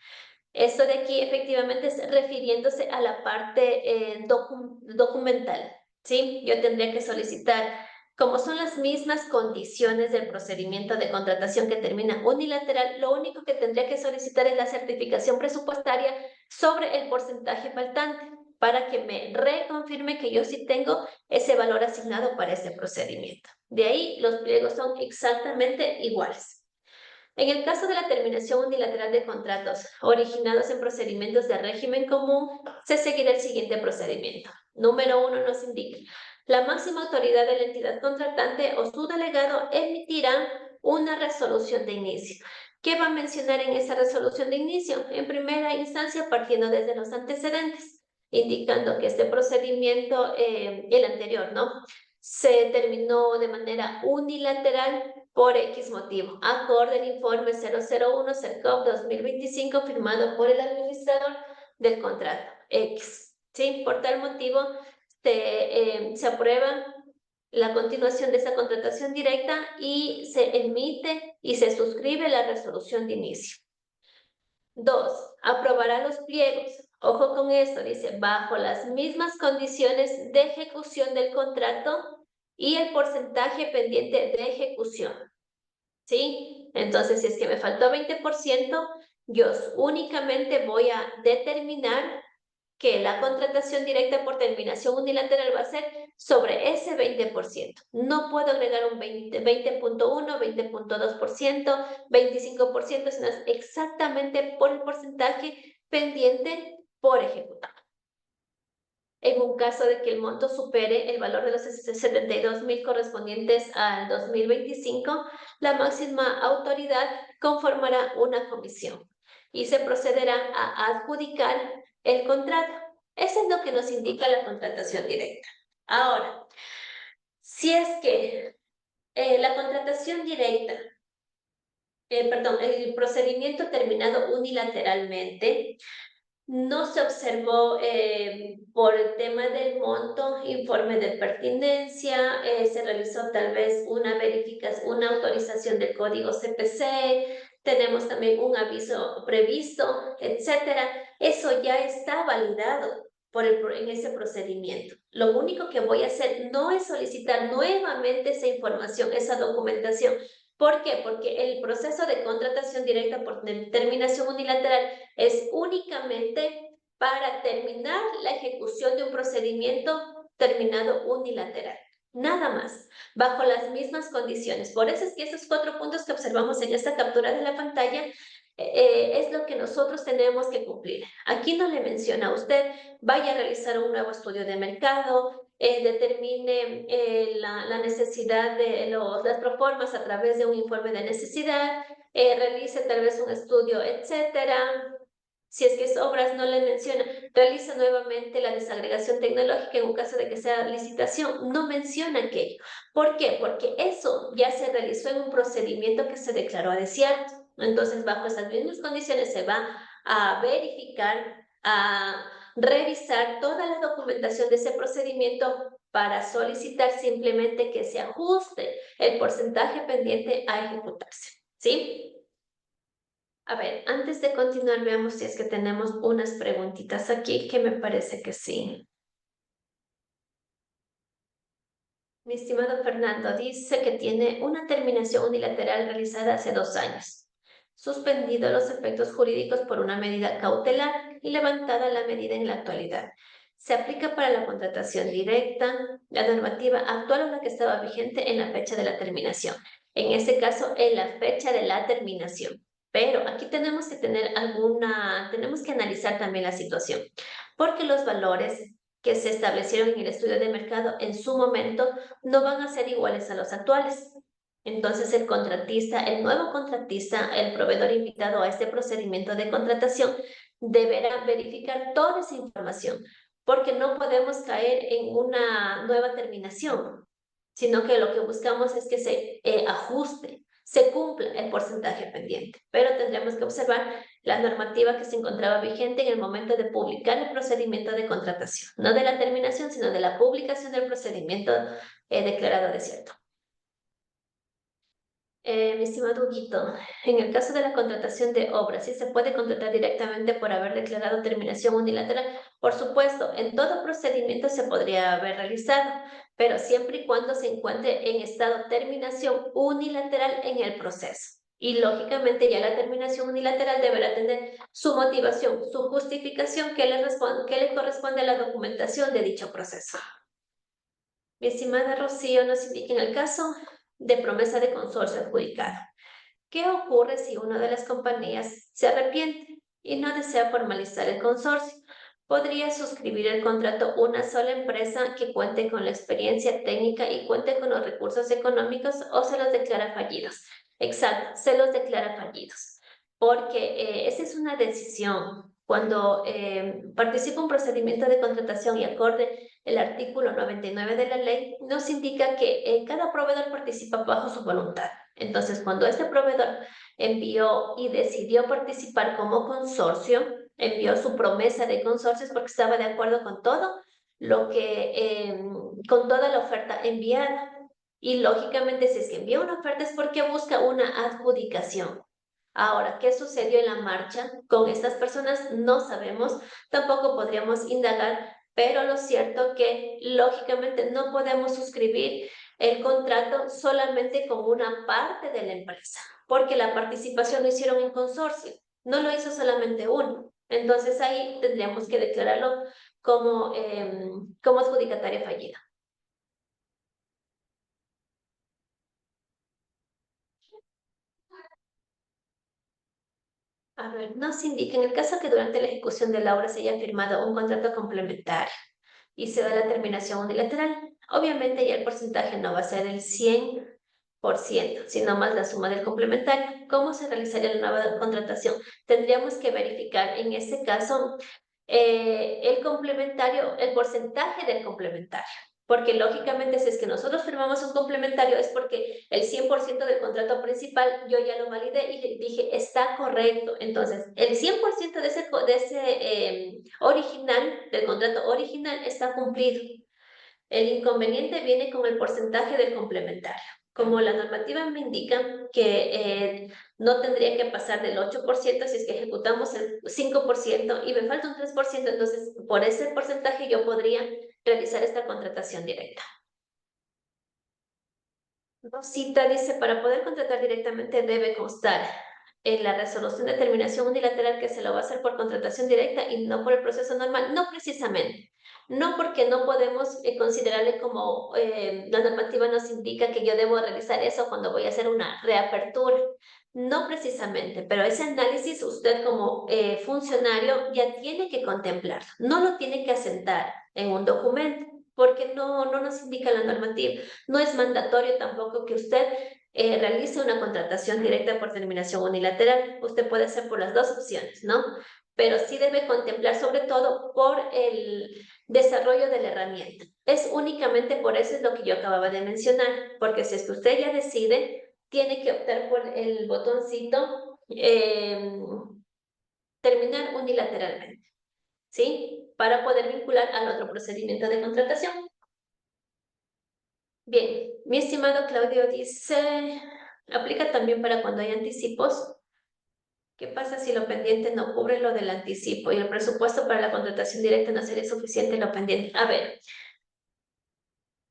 Esto de aquí efectivamente es refiriéndose a la parte documental, ¿sí? Yo tendría que solicitar, como son las mismas condiciones del procedimiento de contratación que termina unilateral, lo único que tendría que solicitar es la certificación presupuestaria sobre el porcentaje faltante para que me reconfirme que yo sí tengo ese valor asignado para este procedimiento. De ahí los pliegos son exactamente iguales. En el caso de la terminación unilateral de contratos originados en procedimientos de régimen común, se seguirá el siguiente procedimiento. Número 1 nos indica: la máxima autoridad de la entidad contratante o su delegado emitirá una resolución de inicio. ¿Qué va a mencionar en esa resolución de inicio? En primera instancia, partiendo desde los antecedentes, indicando que este procedimiento, el anterior, ¿no?, se terminó de manera unilateral por X motivo, acorde al informe 001 CERCOP 2025 firmado por el administrador del contrato X. ¿Sí? Por tal motivo, se aprueba la continuación de esa contratación directa y se emite y se suscribe la resolución de inicio. 2. Aprobará los pliegos. Ojo con esto, dice, bajo las mismas condiciones de ejecución del contrato y el porcentaje pendiente de ejecución. ¿Sí? Entonces, si es que me faltó 20%, yo únicamente voy a determinar que la contratación directa por terminación unilateral va a ser sobre ese 20%. No puedo agregar un 20.1, 20.2%, 25%, sino es exactamente por el porcentaje pendiente por ejecutar. En un caso de que el monto supere el valor de los 72.000 correspondientes al 2025, la máxima autoridad conformará una comisión y se procederá a adjudicar el contrato. Eso es lo que nos indica la contratación directa. Ahora, si es que la contratación directa, el procedimiento terminado unilateralmente, no se observó por el tema del monto, informe de pertinencia, se realizó tal vez una verificación, una autorización del código CPC, tenemos también un aviso previsto, etcétera. Eso ya está validado en ese procedimiento. Lo único que voy a hacer no es solicitar nuevamente esa información, esa documentación. ¿Por qué? Porque el proceso de contratación directa por terminación unilateral es únicamente para terminar la ejecución de un procedimiento terminado unilateral. Nada más, bajo las mismas condiciones. Por eso es que esos 4 puntos que observamos en esta captura de la pantalla es lo que nosotros tenemos que cumplir. Aquí no le menciona a usted, vaya a realizar un nuevo estudio de mercado, determine la necesidad de las proformas a través de un informe de necesidad, realice tal vez un estudio, etcétera. Si es que es obras, no le menciona, realiza nuevamente la desagregación tecnológica en un caso de que sea licitación, no menciona aquello. ¿Por qué? Porque eso ya se realizó en un procedimiento que se declaró desierto. Entonces, bajo esas mismas condiciones se va a verificar, a revisar toda la documentación de ese procedimiento para solicitar simplemente que se ajuste el porcentaje pendiente a ejecutarse. ¿Sí? A ver, antes de continuar, veamos si es que tenemos unas preguntitas aquí, que me parece que sí. Mi estimado Fernando dice que tiene una terminación unilateral realizada hace 2 años, suspendido los efectos jurídicos por una medida cautelar y levantada la medida en la actualidad. ¿Se aplica para la contratación directa la normativa actual o la que estaba vigente en la fecha de la terminación? En este caso, en la fecha de la terminación. Pero aquí tenemos que tenemos que analizar también la situación, porque los valores que se establecieron en el estudio de mercado en su momento no van a ser iguales a los actuales. Entonces, el nuevo contratista, el proveedor invitado a este procedimiento de contratación, deberá verificar toda esa información, porque no podemos caer en una nueva terminación, sino que lo que buscamos es que se ajuste, se cumpla el porcentaje pendiente. Pero tendremos que observar la normativa que se encontraba vigente en el momento de publicar el procedimiento de contratación, no de la terminación, sino de la publicación del procedimiento declarado desierto. Mi estimado Huguito, en el caso de la contratación de obras, ¿sí se puede contratar directamente por haber declarado terminación unilateral? Por supuesto, en todo procedimiento se podría haber realizado, pero siempre y cuando se encuentre en estado terminación unilateral en el proceso. Y lógicamente ya la terminación unilateral deberá tener su motivación, su justificación que le corresponde a la documentación de dicho proceso. Mi estimada Rocío, nos indica en el caso de promesa de consorcio adjudicado. ¿Qué ocurre si una de las compañías se arrepiente y no desea formalizar el consorcio? Podría suscribir el contrato una sola empresa que cuente con la experiencia técnica y cuente con los recursos económicos, o se los declara fallidos. Exacto, se los declara fallidos, porque esa es una decisión. Cuando participa un procedimiento de contratación y acorde el artículo 99 de la ley, nos indica que cada proveedor participa bajo su voluntad. Entonces, cuando este proveedor envió y decidió participar como consorcio, envió su promesa de consorcios porque estaba de acuerdo con todo con toda la oferta enviada. Y lógicamente, si es que envía una oferta es porque busca una adjudicación. Ahora, ¿qué sucedió en la marcha con estas personas? No sabemos, tampoco podríamos indagar, pero lo cierto que lógicamente no podemos suscribir el contrato solamente con una parte de la empresa, porque la participación lo hicieron en consorcio, no lo hizo solamente uno. Entonces ahí tendríamos que declararlo como adjudicataria fallida. A ver, nos indica en el caso que durante la ejecución de la obra se haya firmado un contrato complementario y se da la terminación unilateral, obviamente ya el porcentaje no va a ser el 100%, sino más la suma del complementario. ¿Cómo se realizaría la nueva contratación? Tendríamos que verificar en este caso el complementario, el porcentaje del complementario. Porque lógicamente si es que nosotros firmamos un complementario es porque el 100% del contrato principal yo ya lo validé y le dije está correcto. Entonces, el 100% de ese original, del contrato original está cumplido. El inconveniente viene con el porcentaje del complementario. Como la normativa me indica que no tendría que pasar del 8% si es que ejecutamos el 5% y me falta un 3%, entonces por ese porcentaje yo podría realizar esta contratación directa. Rosita dice, para poder contratar directamente debe constar en la resolución de terminación unilateral que se lo va a hacer por contratación directa y no por el proceso normal. No precisamente. No, porque no podemos considerarle como la normativa nos indica que yo debo realizar eso cuando voy a hacer una reapertura. No precisamente, pero ese análisis usted como funcionario ya tiene que contemplar. No lo tiene que asentar en un documento porque no nos indica la normativa. No es mandatorio tampoco que usted realice una contratación directa por terminación unilateral. Usted puede hacer por las dos opciones, ¿no? Pero sí debe contemplar sobre todo por el desarrollo de la herramienta. Es únicamente por eso es lo que yo acababa de mencionar, porque si es que usted ya decide, tiene que optar por el botoncito terminar unilateralmente, ¿sí? Para poder vincular al otro procedimiento de contratación. Bien, mi estimado Claudio dice, aplica también para cuando hay anticipos. ¿Qué pasa si lo pendiente no cubre lo del anticipo y el presupuesto para la contratación directa no sería suficiente lo pendiente? A ver,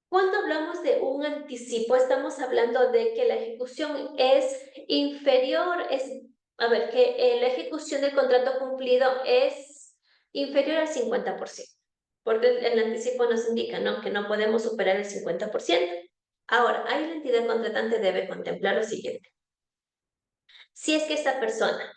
cuando hablamos de un anticipo, estamos hablando de que la ejecución es inferior, que la ejecución del contrato cumplido es inferior al 50%. Porque el anticipo nos indica, ¿no?, que no podemos superar el 50%. Ahora, ahí la entidad contratante debe contemplar lo siguiente. Si es que esta persona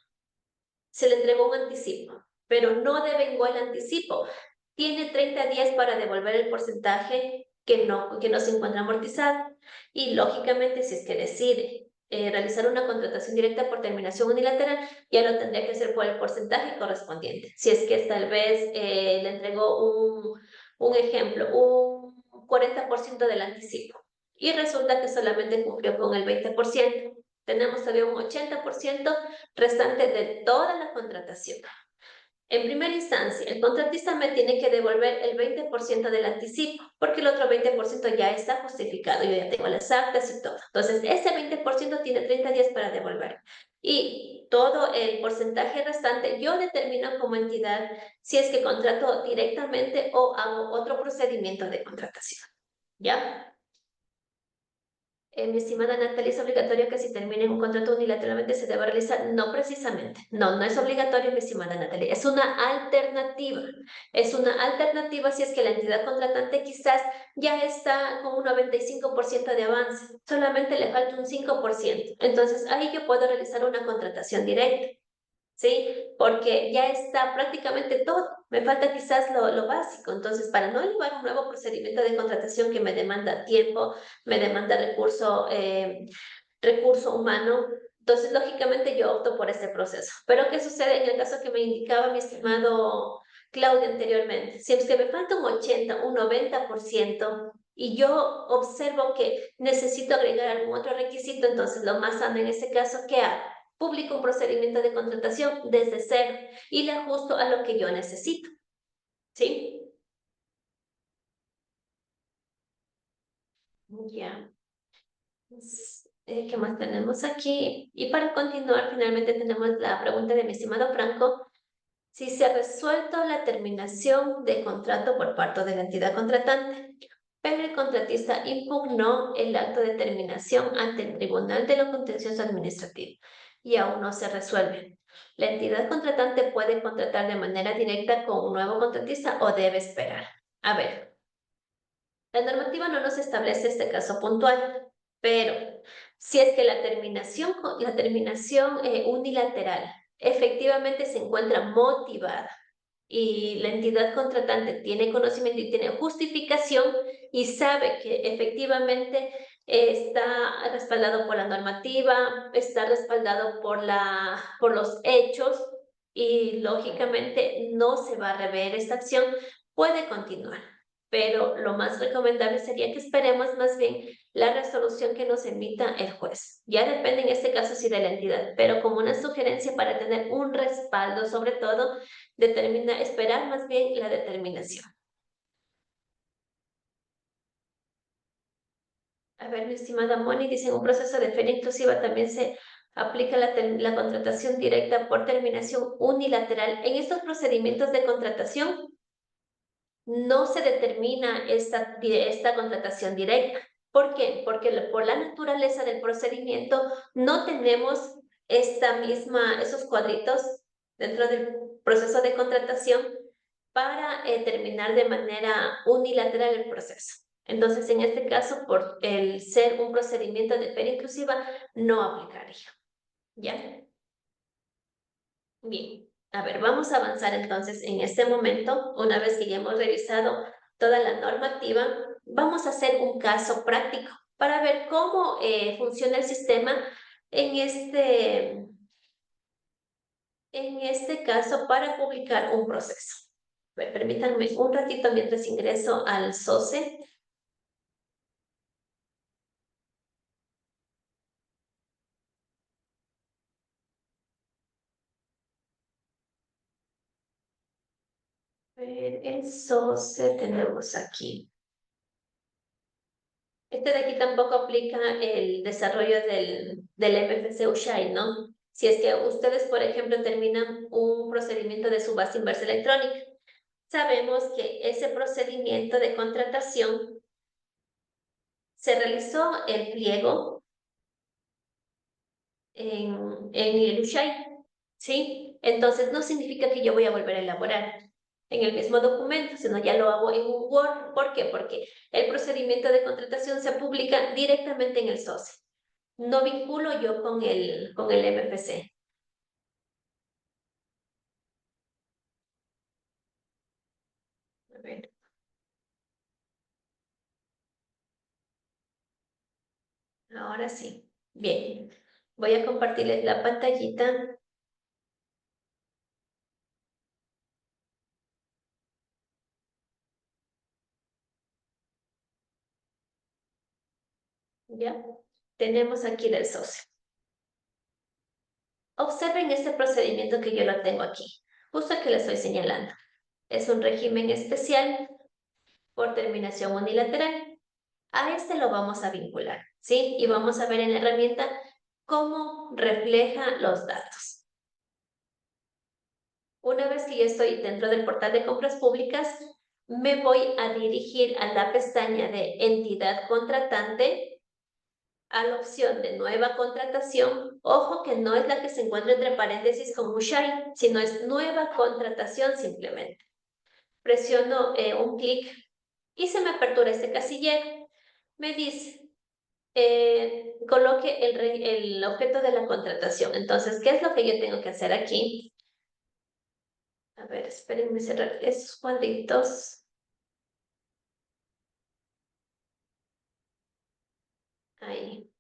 se le entregó un anticipo, pero no devengó el anticipo, tiene 30 días para devolver el porcentaje que no se encuentra amortizado. Y lógicamente, si es que decide realizar una contratación directa por terminación unilateral, ya lo tendría que hacer por el porcentaje correspondiente. Si es que tal vez le entregó un ejemplo, un 40% del anticipo, y resulta que solamente cumplió con el 20%. Tenemos todavía un 80% restante de toda la contratación. En primera instancia, el contratista me tiene que devolver el 20% del anticipo, porque el otro 20% ya está justificado, yo ya tengo las actas y todo. Entonces, ese 20% tiene 30 días para devolver. Y todo el porcentaje restante yo determino como entidad si es que contrato directamente o hago otro procedimiento de contratación. ¿Ya? Mi estimada Natalia, ¿es obligatorio que si termina un contrato unilateralmente se deba realizar? No precisamente. No, no es obligatorio, mi estimada Natalia. Es una alternativa. Es una alternativa si es que la entidad contratante quizás ya está con un 95% de avance. Solamente le falta un 5%. Entonces, ahí yo puedo realizar una contratación directa. ¿Sí? Porque ya está prácticamente todo. Me falta quizás lo básico. Entonces, para no llevar un nuevo procedimiento de contratación que me demanda tiempo, me demanda recurso humano, entonces, lógicamente, yo opto por este proceso. Pero, ¿qué sucede en el caso que me indicaba mi estimado Claudia anteriormente? Si es que me falta un 80, un 90%, y yo observo que necesito agregar algún otro requisito, entonces lo más sano en ese caso, ¿qué hago? Publico un procedimiento de contratación desde cero y le ajusto a lo que yo necesito. ¿Sí? Ya. ¿Qué más tenemos aquí? Y para continuar, finalmente tenemos la pregunta de mi estimado Franco. Si se ha resuelto la terminación de contrato por parte de la entidad contratante, pero el contratista impugnó el acto de terminación ante el Tribunal de lo Contencioso Administrativo y aún no se resuelve, ¿la entidad contratante puede contratar de manera directa con un nuevo contratista o debe esperar? A ver, la normativa no nos establece este caso puntual, pero si es que la terminación unilateral efectivamente se encuentra motivada y la entidad contratante tiene conocimiento y tiene justificación y sabe que efectivamente está respaldado por la normativa, está respaldado por los hechos y lógicamente no se va a rever esta acción, puede continuar. Pero lo más recomendable sería que esperemos más bien la resolución que nos emita el juez. Ya depende en este caso sí de la entidad, pero como una sugerencia para tener un respaldo sobre todo, esperar más bien la determinación. A ver, mi estimada Moni, dice en un proceso de feria inclusiva también se aplica la contratación directa por terminación unilateral. En estos procedimientos de contratación no se determina esta contratación directa. ¿Por qué? Porque por la naturaleza del procedimiento no tenemos esos cuadritos dentro del proceso de contratación para terminar de manera unilateral el proceso. Entonces, en este caso, por el ser un procedimiento de feria inclusiva, no aplicaría. ¿Ya? Bien, a ver, vamos a avanzar entonces en este momento. Una vez que ya hemos revisado toda la normativa, vamos a hacer un caso práctico para ver cómo funciona el sistema en este caso para publicar un proceso. A ver, permítanme un ratito mientras ingreso al SOCE. A ver, el SOCE tenemos aquí. Este de aquí tampoco aplica el desarrollo del MFC USHAI, ¿no? Si es que ustedes, por ejemplo, terminan un procedimiento de subasta inversa electrónica, sabemos que ese procedimiento de contratación se realizó el pliego en el USHAI, ¿sí? Entonces no significa que yo voy a volver a elaborar en el mismo documento, sino ya lo hago en un Word. ¿Por qué? Porque el procedimiento de contratación se publica directamente en el SOCE. no vinculo yo con el MFC. A ver. Ahora sí. Bien. Voy a compartirles la pantallita. Ya. Tenemos aquí del socio. Observen este procedimiento que yo lo tengo aquí. Justo el que les estoy señalando. Es un régimen especial por terminación unilateral. A este lo vamos a vincular, ¿sí? Y vamos a ver en la herramienta cómo refleja los datos. Una vez que ya estoy dentro del portal de compras públicas, me voy a dirigir a la pestaña de entidad contratante, a la opción de nueva contratación. Ojo que no es la que se encuentra entre paréntesis con Ushai, sino es nueva contratación simplemente. Presiono un clic y se me apertura este casillero. Me dice, coloque el objeto de la contratación. Entonces, ¿qué es lo que yo tengo que hacer aquí? A ver, espérenme cerrar esos cuadritos. Ahí,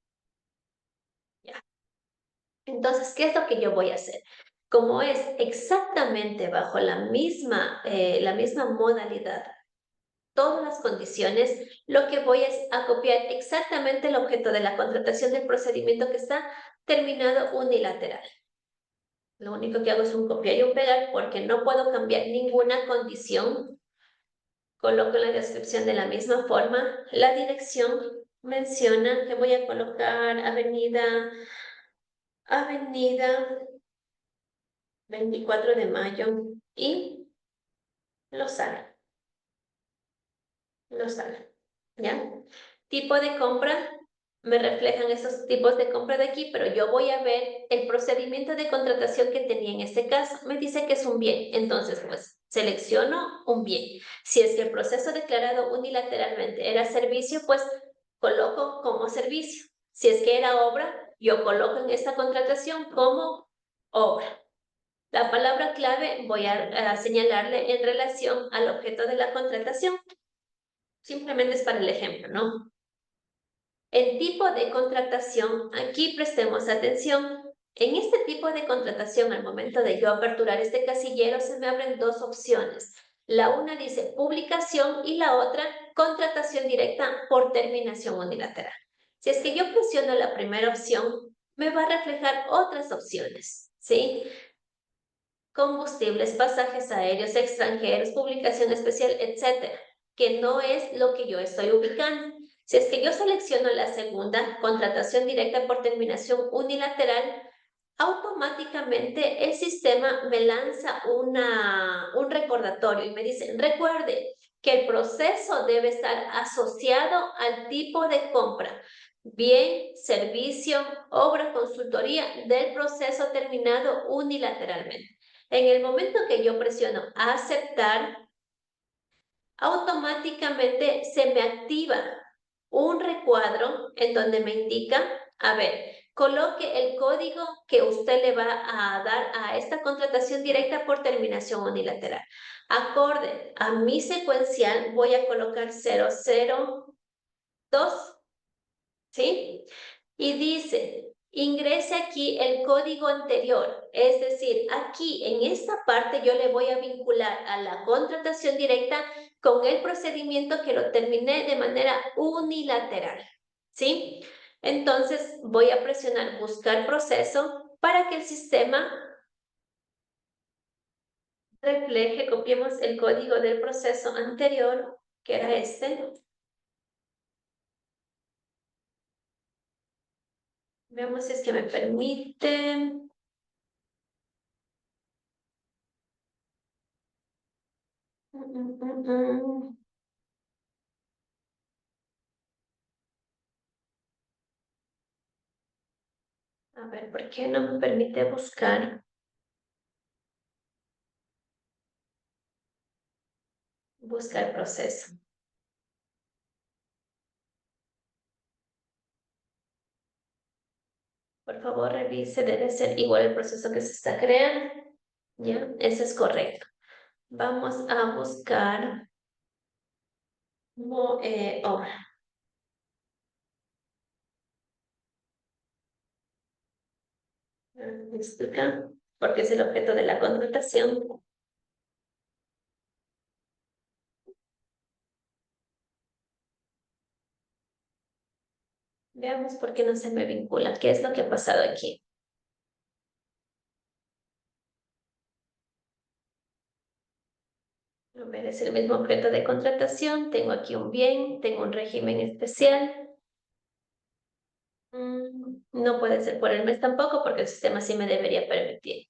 ya. Entonces, ¿qué es lo que yo voy a hacer? Como es exactamente bajo la misma modalidad, todas las condiciones, lo que voy es a copiar exactamente el objeto de la contratación del procedimiento que está terminado unilateral. Lo único que hago es un copiar y un pegar porque no puedo cambiar ninguna condición. Coloco en la descripción de la misma forma. La dirección menciona que voy a colocar Avenida 24 de Mayo y Lozano. Lozano, ¿ya? Tipo de compra, me reflejan esos tipos de compra de aquí, pero yo voy a ver el procedimiento de contratación que tenía en este caso. Me dice que es un bien, entonces pues selecciono un bien. Si es que el proceso declarado unilateralmente era servicio, pues coloco como servicio. Si es que era obra, yo coloco en esta contratación como obra. La palabra clave voy a señalarle en relación al objeto de la contratación. Simplemente es para el ejemplo, ¿no? El tipo de contratación, aquí prestemos atención. En este tipo de contratación, al momento de yo aperturar este casillero, se me abren dos opciones. La una dice publicación y la otra contratación directa por terminación unilateral. Si es que yo presiono la primera opción, me va a reflejar otras opciones, ¿sí? Combustibles, pasajes aéreos, extranjeros, publicación especial, etcétera, que no es lo que yo estoy ubicando. Si es que yo selecciono la segunda, contratación directa por terminación unilateral, automáticamente el sistema me lanza un recordatorio y me dice, recuerde que el proceso debe estar asociado al tipo de compra, bien, servicio, obra, consultoría del proceso terminado unilateralmente. En el momento que yo presiono aceptar, automáticamente se me activa un recuadro en donde me indica, a ver, coloque el código que usted le va a dar a esta contratación directa por terminación unilateral. Acorde a mi secuencial, voy a colocar 002, ¿sí? Y dice, ingrese aquí el código anterior, es decir, aquí en esta parte yo le voy a vincular a la contratación directa con el procedimiento que lo terminé de manera unilateral, ¿sí? Entonces voy a presionar buscar proceso para que el sistema refleje, copiemos el código del proceso anterior, que era este. Veamos si es que me permite. A ver, ¿por qué no me permite buscar? Buscar proceso. Por favor, revise, debe ser igual el proceso que se está creando. Ya, eso es correcto. Vamos a buscar obra. Explica, porque es el objeto de la contratación. Veamos por qué no se me vincula. ¿Qué es lo que ha pasado aquí? A ver, es el mismo objeto de contratación. Tengo aquí un bien, tengo un régimen especial. No puede ser por el mes tampoco, porque el sistema sí me debería permitir.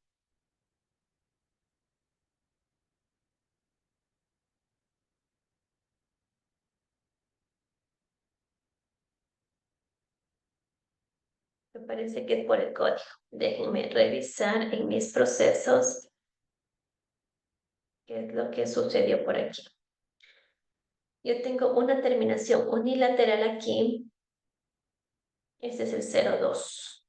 Me parece que es por el código. Déjenme revisar en mis procesos qué es lo que sucedió por aquí. Yo tengo una terminación unilateral aquí. Este es el 02.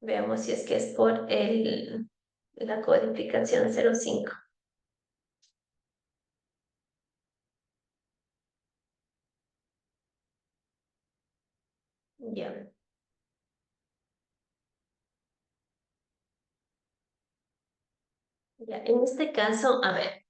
Veamos si es que es por la codificación 05. Ya. Ya, en este caso, a ver,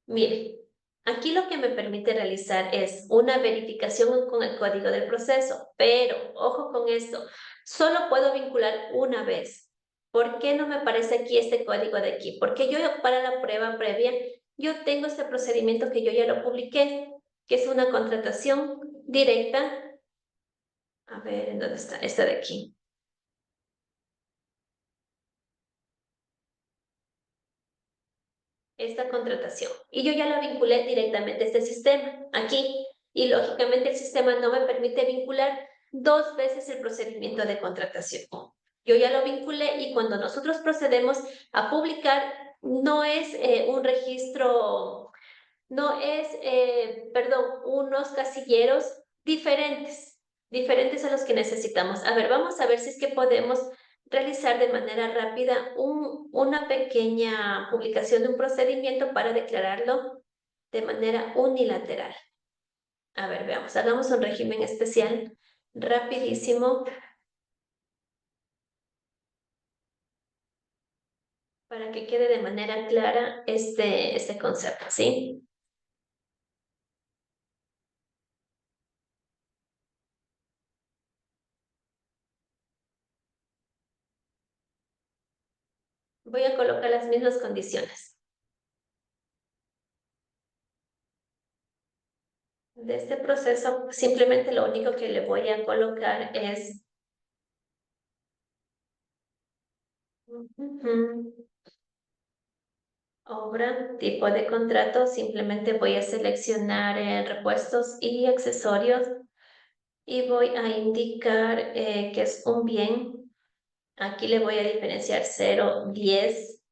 mire, aquí lo que me permite realizar es una verificación con el código del proceso, pero ojo con esto, solo puedo vincular una vez. ¿Por qué no me aparece aquí este código de aquí? Porque yo para la prueba previa, yo tengo este procedimiento que yo ya lo publiqué, que es una contratación directa. A ver, ¿en dónde está? Esta de aquí. Esta contratación. Y yo ya la vinculé directamente a este sistema, aquí. Y lógicamente el sistema no me permite vincular dos veces el procedimiento de contratación. Yo ya lo vinculé y cuando nosotros procedemos a publicar, no es un registro, no es, perdón, unos casilleros diferentes, diferentes a los que necesitamos. A ver, vamos a ver si es que podemos realizar de manera rápida una pequeña publicación de un procedimiento para declararlo de manera unilateral. A ver, veamos, hagamos un régimen especial rapidísimo para que quede de manera clara este concepto, ¿sí? Voy a colocar las mismas condiciones. De este proceso, simplemente lo único que le voy a colocar es obra, tipo de contrato, simplemente voy a seleccionar repuestos y accesorios y voy a indicar que es un bien. Aquí le voy a diferenciar 010,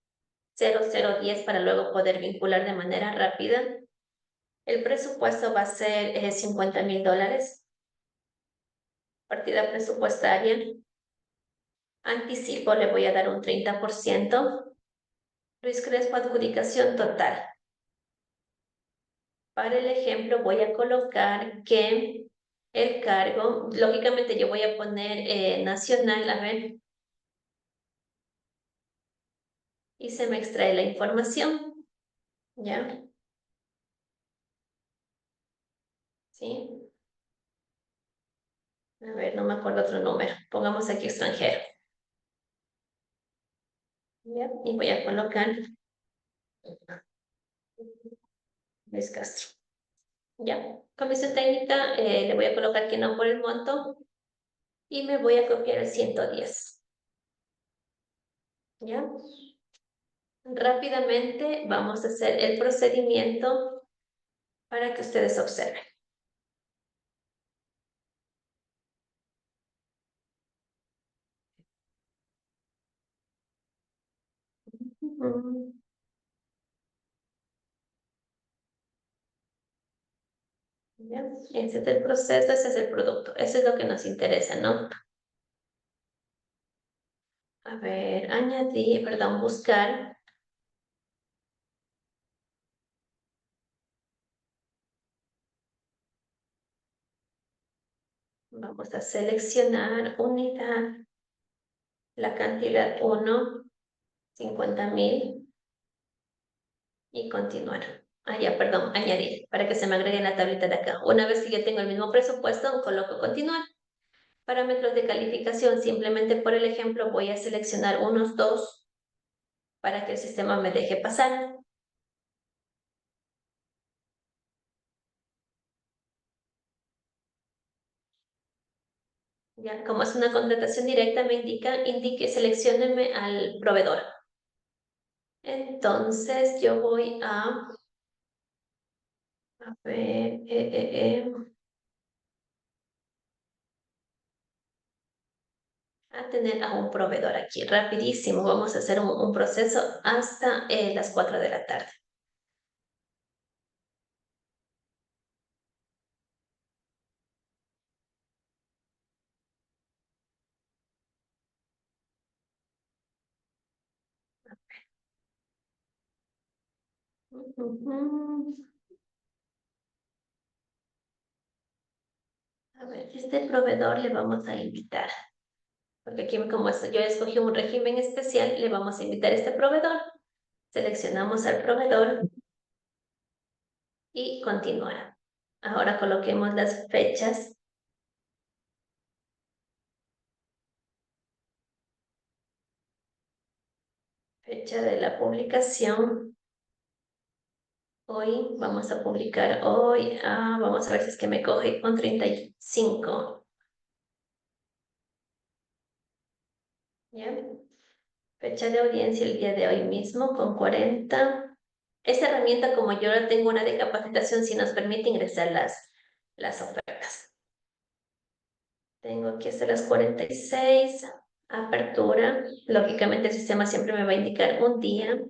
0010 para luego poder vincular de manera rápida. El presupuesto va a ser $50,000. Partida presupuestaria. Anticipo le voy a dar un 30%. Luis Crespo, adjudicación total. Para el ejemplo voy a colocar que el cargo, lógicamente yo voy a poner nacional, a ver, y se me extrae la información, ¿ya? ¿Sí? A ver, no me acuerdo otro número. Pongamos aquí extranjero. ¿Ya? Y voy a colocar Luis Castro. ¿Ya? Comisión técnica, le voy a colocar que no por el monto y me voy a copiar el 110. ¿Ya? Rápidamente vamos a hacer el procedimiento para que ustedes observen. ¿Ya? Ese es el proceso, ese es el producto. Eso es lo que nos interesa, ¿no? A ver, añadir, perdón, buscar. Vamos a seleccionar unidad, la cantidad 1, 50,000 y continuar. Ah, ya, perdón, añadir, para que se me agregue en la tablita de acá. Una vez que ya tengo el mismo presupuesto, coloco continuar. Parámetros de calificación, simplemente por el ejemplo voy a seleccionar unos 2 para que el sistema me deje pasar. Ya, como es una contratación directa, me indique, seleccióneme al proveedor. Entonces yo voy a ver, a tener a un proveedor aquí, rapidísimo. Vamos a hacer un proceso hasta las 4 de la tarde. A ver, este proveedor le vamos a invitar, porque aquí como yo escogí un régimen especial, le vamos a invitar a este proveedor. Seleccionamos al proveedor y continuar. Ahora coloquemos las fechas. Fecha de la publicación. Hoy vamos a publicar hoy. Vamos a ver si es que me coge con 35. ¿Ya? Fecha de audiencia el día de hoy mismo con 40. Esta herramienta, como yo la tengo una de capacitación, sí nos permite ingresar las ofertas. Tengo que hacer las 46. Apertura. Lógicamente el sistema siempre me va a indicar un día,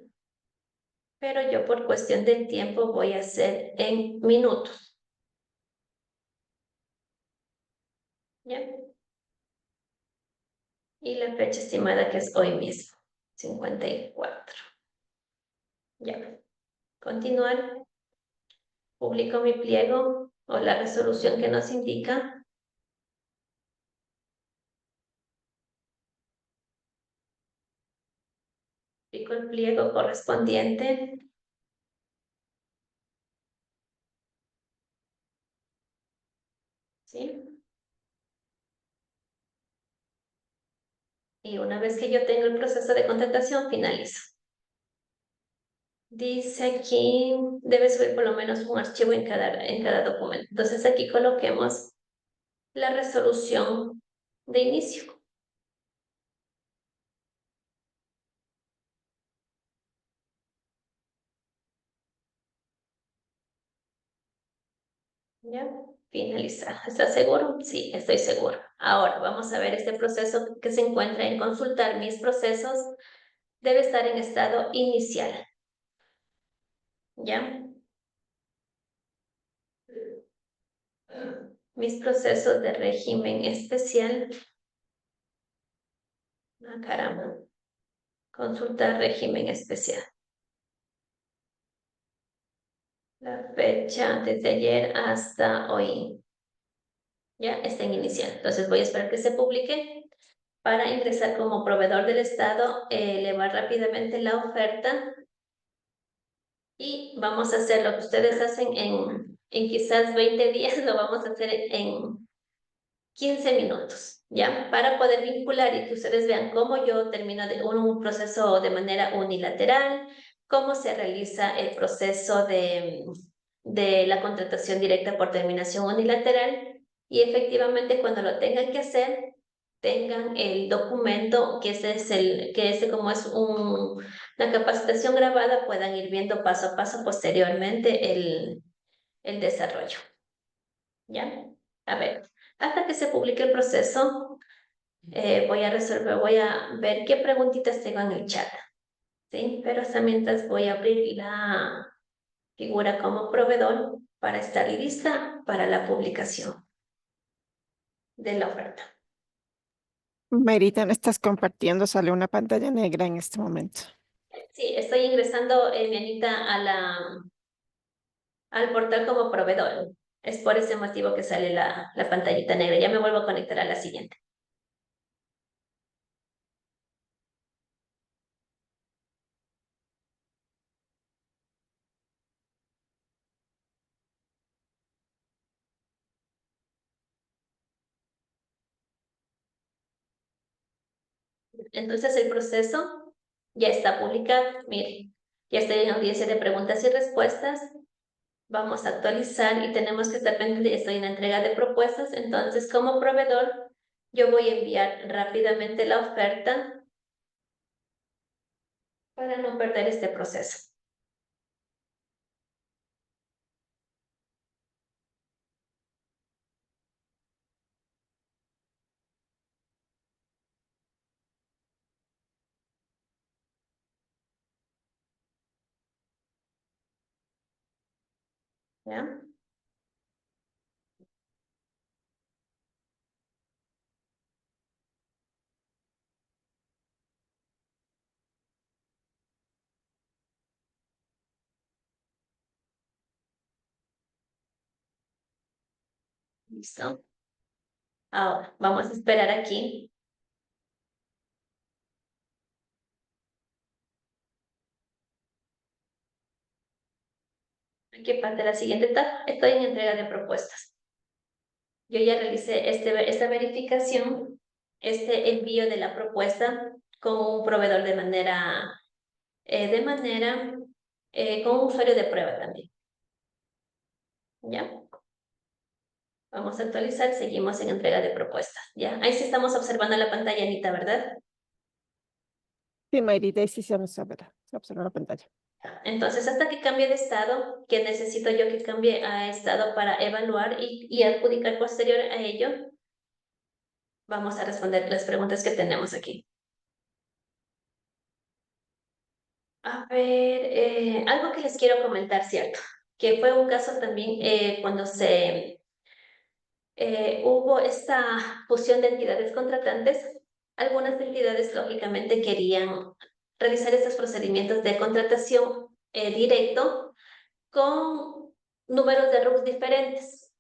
pero yo por cuestión del tiempo voy a hacer en minutos. ¿Ya? Y la fecha estimada que es hoy mismo, 54. Ya. Continuar. Publico mi pliego o la resolución que nos indica. Publico el pliego correspondiente. ¿Sí? Y una vez que yo tengo el proceso de contratación, finalizo. Dice aquí, debe subir por lo menos un archivo en cada documento. Entonces aquí coloquemos la resolución de inicio. ¿Ya? Finalizar. ¿Estás seguro? Sí, estoy seguro. Ahora vamos a ver este proceso que se encuentra en consultar mis procesos. Debe estar en estado inicial. ¿Ya? Mis procesos de régimen especial. Caramba. Consultar régimen especial. La fecha desde ayer hasta hoy. Ya está en inicial. Entonces voy a esperar que se publique para ingresar como proveedor del Estado, elevar rápidamente la oferta y vamos a hacer lo que ustedes hacen en quizás 20 días, lo vamos a hacer en 15 minutos, ¿ya? Para poder vincular y que ustedes vean cómo yo termino un proceso de manera unilateral, cómo se realiza el proceso de la contratación directa por terminación unilateral y efectivamente cuando lo tengan que hacer, tengan el documento, que ese como es una capacitación grabada, puedan ir viendo paso a paso posteriormente el desarrollo. ¿Ya? A ver, hasta que se publique el proceso, voy a ver qué preguntitas tengo en el chat, ¿sí? Pero hasta mientras voy a abrir la figura como proveedor para estar lista para la publicación de la oferta. Marita, no estás compartiendo, sale una pantalla negra en este momento. Sí, estoy ingresando, Mianita, al portal como proveedor. Es por ese motivo que sale la pantallita negra. Ya me vuelvo a conectar a la siguiente. Entonces el proceso ya está publicado. Mire, ya estoy en audiencia de preguntas y respuestas. Vamos a actualizar y tenemos que estar pendientes. Estoy en la entrega de propuestas. Entonces, como proveedor, yo voy a enviar rápidamente la oferta para no perder este proceso. ¿Ya? Listo. Ahora, vamos a esperar aquí. Aquí parte la siguiente etapa. Estoy en entrega de propuestas. Yo ya realicé esta verificación, este envío de la propuesta con un proveedor con un usuario de prueba también. ¿Ya? Vamos a actualizar, seguimos en entrega de propuestas. ¿Ya? Ahí sí estamos observando la pantalla, Anita, ¿verdad? Sí, Marita, ahí sí se observa la pantalla. Entonces, hasta que cambie de estado, que necesito yo que cambie a estado para evaluar y adjudicar posterior a ello, vamos a responder las preguntas que tenemos aquí. A ver, algo que les quiero comentar, ¿cierto? Que fue un caso también cuando hubo esta fusión de entidades contratantes. Algunas entidades, lógicamente, querían realizar estos procedimientos de contratación directo con números de RUC diferentes,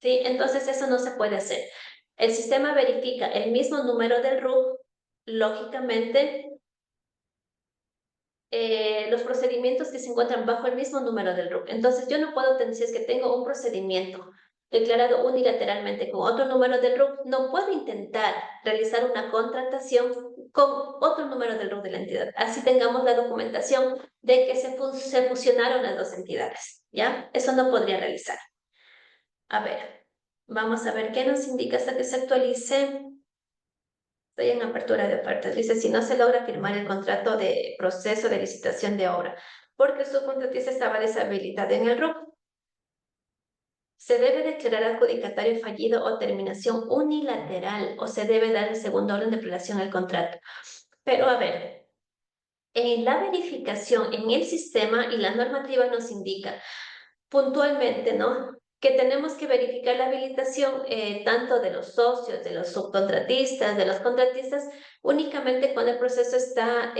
¿sí? Entonces, eso no se puede hacer. El sistema verifica el mismo número del RUC, lógicamente, los procedimientos que se encuentran bajo el mismo número del RUC. Entonces, yo no puedo tener, si es que tengo un procedimiento declarado unilateralmente con otro número del RUC, no puedo intentar realizar una contratación con otro número del RUC de la entidad. Así tengamos la documentación de que se fusionaron las dos entidades, ¿ya? Eso no podría realizar. A ver, vamos a ver qué nos indica hasta que se actualice. Estoy en apertura de ofertas. Dice, si no se logra firmar el contrato de proceso de licitación de obra, porque su contratista estaba deshabilitada en el RUC, se debe declarar adjudicatario fallido o terminación unilateral, o se debe dar el segundo orden de prelación al contrato. Pero a ver, en la verificación en el sistema y la normativa nos indica puntualmente, ¿no? Que tenemos que verificar la habilitación tanto de los socios, de los subcontratistas, de los contratistas, únicamente cuando el proceso está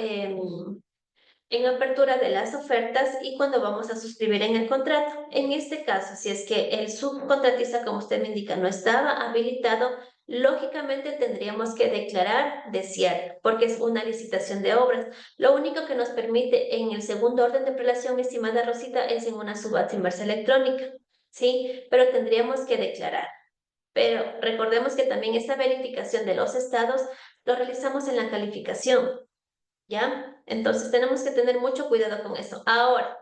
en apertura de las ofertas y cuando vamos a suscribir en el contrato. En este caso, si es que el subcontratista, como usted me indica, no estaba habilitado, lógicamente tendríamos que declarar de cierre, porque es una licitación de obras. Lo único que nos permite en el segundo orden de prelación, mi estimada Rosita, es en una subasta inversa electrónica, ¿sí? Pero tendríamos que declarar. Pero recordemos que también esta verificación de los estados lo realizamos en la calificación, ¿ya? Entonces tenemos que tener mucho cuidado con eso. Ahora,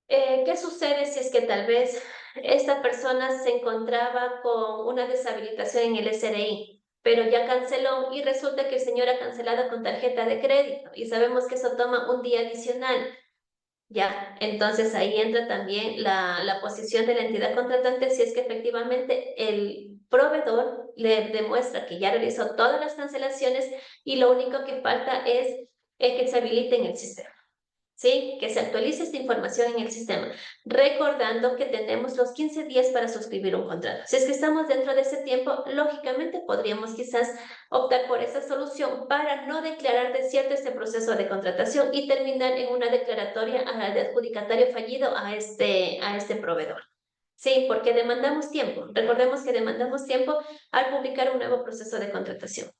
¿qué sucede si es que tal vez esta persona se encontraba con una deshabilitación en el SRI, pero ya canceló y resulta que el señor ha cancelado con tarjeta de crédito y sabemos que eso toma un día adicional? Ya, entonces ahí entra también la posición de la entidad contratante si es que efectivamente el proveedor le demuestra que ya realizó todas las cancelaciones y lo único que falta es que se habilite en el sistema. ¿sí? Que se actualice esta información en el sistema, recordando que tenemos los 15 días para suscribir un contrato. Si es que estamos dentro de ese tiempo, lógicamente podríamos quizás optar por esa solución para no declarar desierto este proceso de contratación y terminar en una declaratoria de adjudicatario fallido a este proveedor. Sí, porque demandamos tiempo. Recordemos que demandamos tiempo al publicar un nuevo proceso de contratación.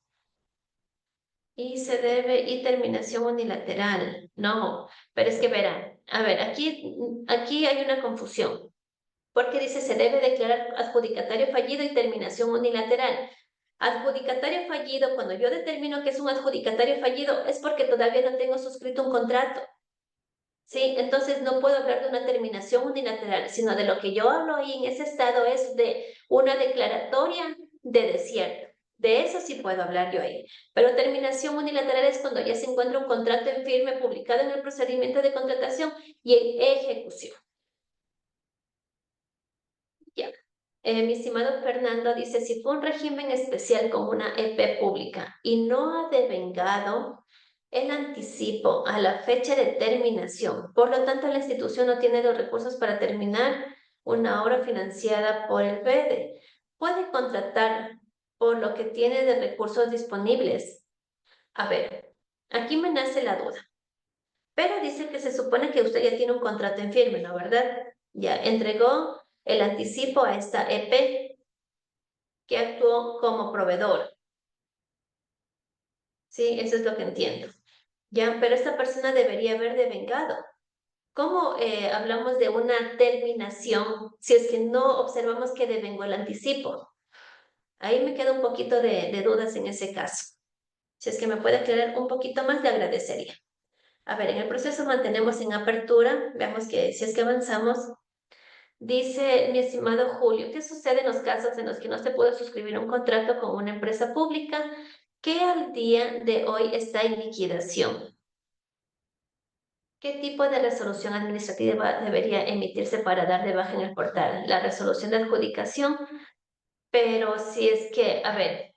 Y terminación unilateral. No, pero es que verán, a ver, aquí hay una confusión. Porque dice se debe declarar adjudicatario fallido y terminación unilateral. Adjudicatario fallido, cuando yo determino que es un adjudicatario fallido, es porque todavía no tengo suscrito un contrato. Sí, entonces no puedo hablar de una terminación unilateral, sino de lo que yo hablo ahí en ese estado es de una declaratoria de desierto. De eso sí puedo hablar yo ahí. Pero terminación unilateral es cuando ya se encuentra un contrato en firme publicado en el procedimiento de contratación y en ejecución. Ya. Mi estimado Fernando dice, si fue un régimen especial como una EP pública y no ha devengado el anticipo a la fecha de terminación, por lo tanto la institución no tiene los recursos para terminar una obra financiada por el BEDE, puede contratar por lo que tiene de recursos disponibles. A ver, aquí me nace la duda, pero dice que se supone que usted ya tiene un contrato en firme, ¿no? ¿Verdad? Ya entregó el anticipo a esta EP que actuó como proveedor. Sí, eso es lo que entiendo. Ya, pero esta persona debería haber devengado. ¿Cómo hablamos de una terminación si es que no observamos que devengó el anticipo? Ahí me queda un poquito de dudas en ese caso. Si es que me puede aclarar un poquito más, le agradecería. A ver, en el proceso mantenemos en apertura. Veamos que si es que avanzamos. Dice mi estimado Julio, ¿qué sucede en los casos en los que no se puede suscribir un contrato con una empresa pública que al día de hoy está en liquidación? ¿Qué tipo de resolución administrativa debería emitirse para dar de baja en el portal? La resolución de adjudicación, pero si es que, a ver,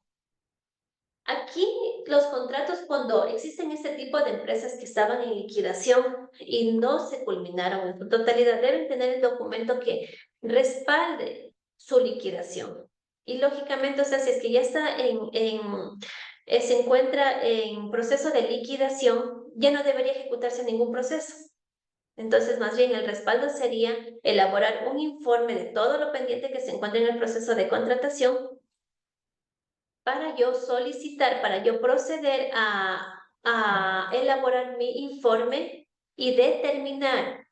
aquí los contratos cuando existen este tipo de empresas que estaban en liquidación y no se culminaron en su totalidad, deben tener el documento que respalde su liquidación. Y lógicamente, o sea, si es que ya está se encuentra en proceso de liquidación, ya no debería ejecutarse ningún proceso. Entonces, más bien el respaldo sería elaborar un informe de todo lo pendiente que se encuentra en el proceso de contratación para yo solicitar, para yo proceder a elaborar mi informe y determinar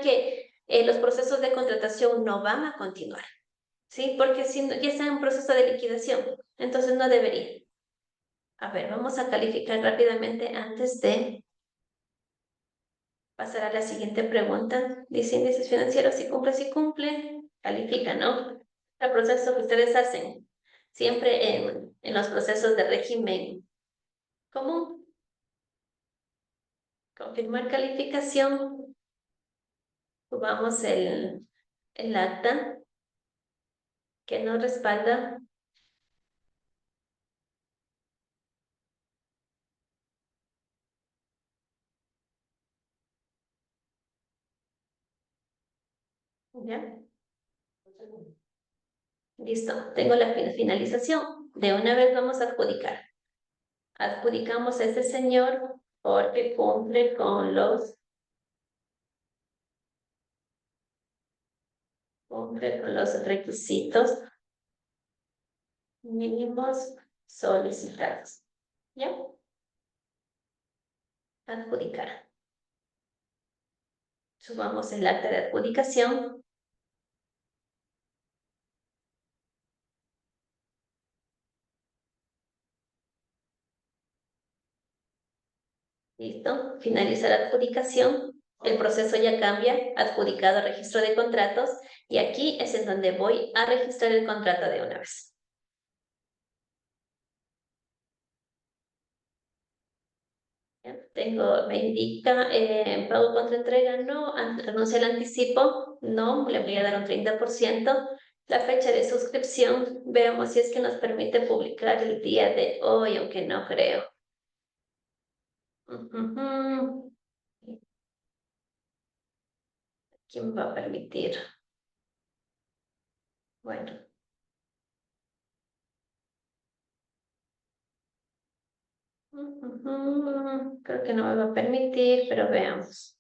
que los procesos de contratación no van a continuar, ¿sí? Porque si no, ya está en proceso de liquidación, entonces no debería. A ver, vamos a calificar rápidamente antes de pasar a la siguiente pregunta. Dice índices financieros, si cumple, califica, ¿no? El proceso que ustedes hacen siempre en los procesos de régimen común. Confirmar calificación. Subamos el acta que nos respalda. ¿Ya? Listo, tengo la finalización. De una vez vamos a adjudicar. Adjudicamos a este señor porque cumple con los requisitos mínimos solicitados. ¿Ya? Adjudicar. Subamos el acta de adjudicación. Listo. Finalizar adjudicación. El proceso ya cambia. Adjudicado a registro de contratos. Y aquí es en donde voy a registrar el contrato de una vez. Me indica pago contra entrega, no, renuncia al anticipo, no, le voy a dar un 30%. La fecha de suscripción, veamos si es que nos permite publicar el día de hoy, aunque no creo. ¿Quién va a permitir? Bueno. Creo que no me va a permitir, pero veamos.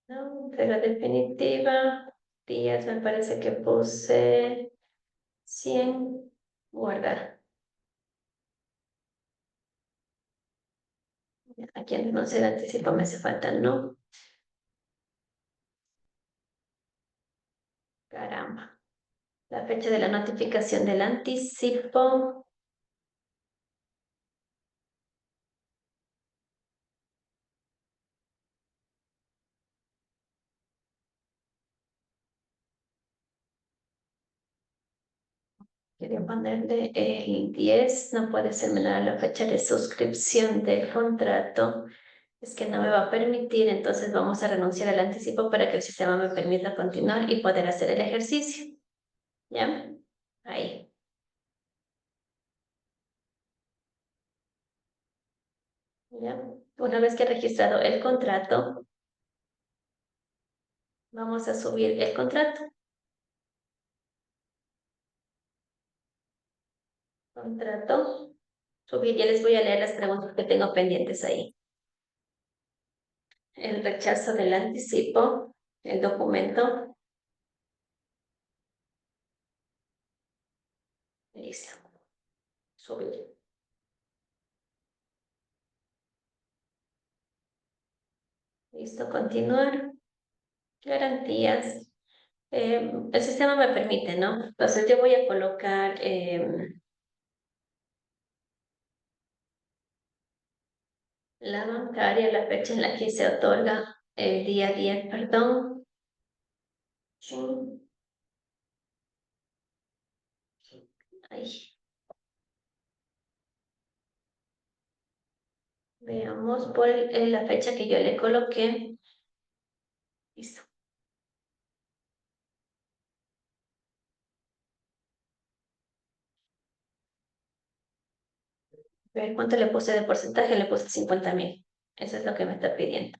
No, entrega definitiva. Días me parece que puse 100. Guardar. Aquí en no se anticipo me hace falta, ¿no? Caramba. La fecha de la notificación del anticipo. Quería ponerle el 10, no puede ser menor a la fecha de suscripción del contrato. Es que no me va a permitir, entonces vamos a renunciar al anticipo para que el sistema me permita continuar y poder hacer el ejercicio. ¿Ya? Ahí. ¿Ya? Una vez que he registrado el contrato, vamos a subir el contrato. Contrato. Subir, ya les voy a leer las preguntas que tengo pendientes ahí. El rechazo del anticipo, el documento. Listo. Subir. Listo, continuar. Garantías. El sistema me permite, ¿no? Entonces yo voy a colocar la bancaria, la fecha en la que se otorga el día 10, perdón. Ahí. Veamos por la fecha que yo le coloqué. Listo. Ver cuánto le puse de porcentaje, le puse 50,000. Eso es lo que me está pidiendo.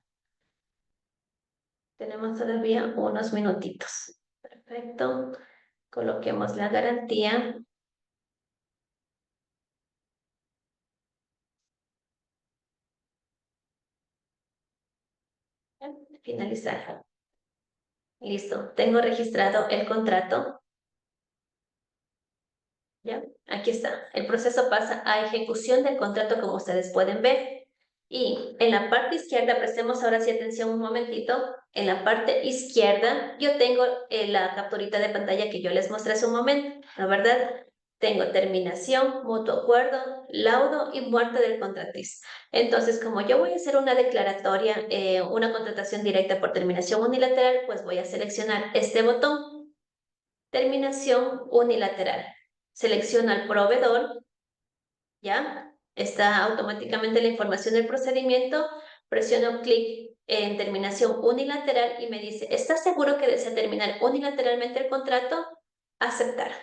Tenemos todavía unos minutitos. Perfecto. Coloquemos la garantía. Finalizar. Listo. Tengo registrado el contrato. ¿Ya? Aquí está. El proceso pasa a ejecución del contrato, como ustedes pueden ver. Y en la parte izquierda, prestemos ahora sí atención un momentito. En la parte izquierda, yo tengo la capturita de pantalla que yo les mostré hace un momento, ¿no verdad? Tengo terminación, mutuo acuerdo, laudo y muerte del contratista. Entonces, como yo voy a hacer una declaratoria, una contratación directa por terminación unilateral, pues voy a seleccionar este botón, terminación unilateral. Selecciono al proveedor, ¿ya? Está automáticamente la información del procedimiento, presiono clic en terminación unilateral y me dice, ¿estás seguro que desea terminar unilateralmente el contrato? Aceptar.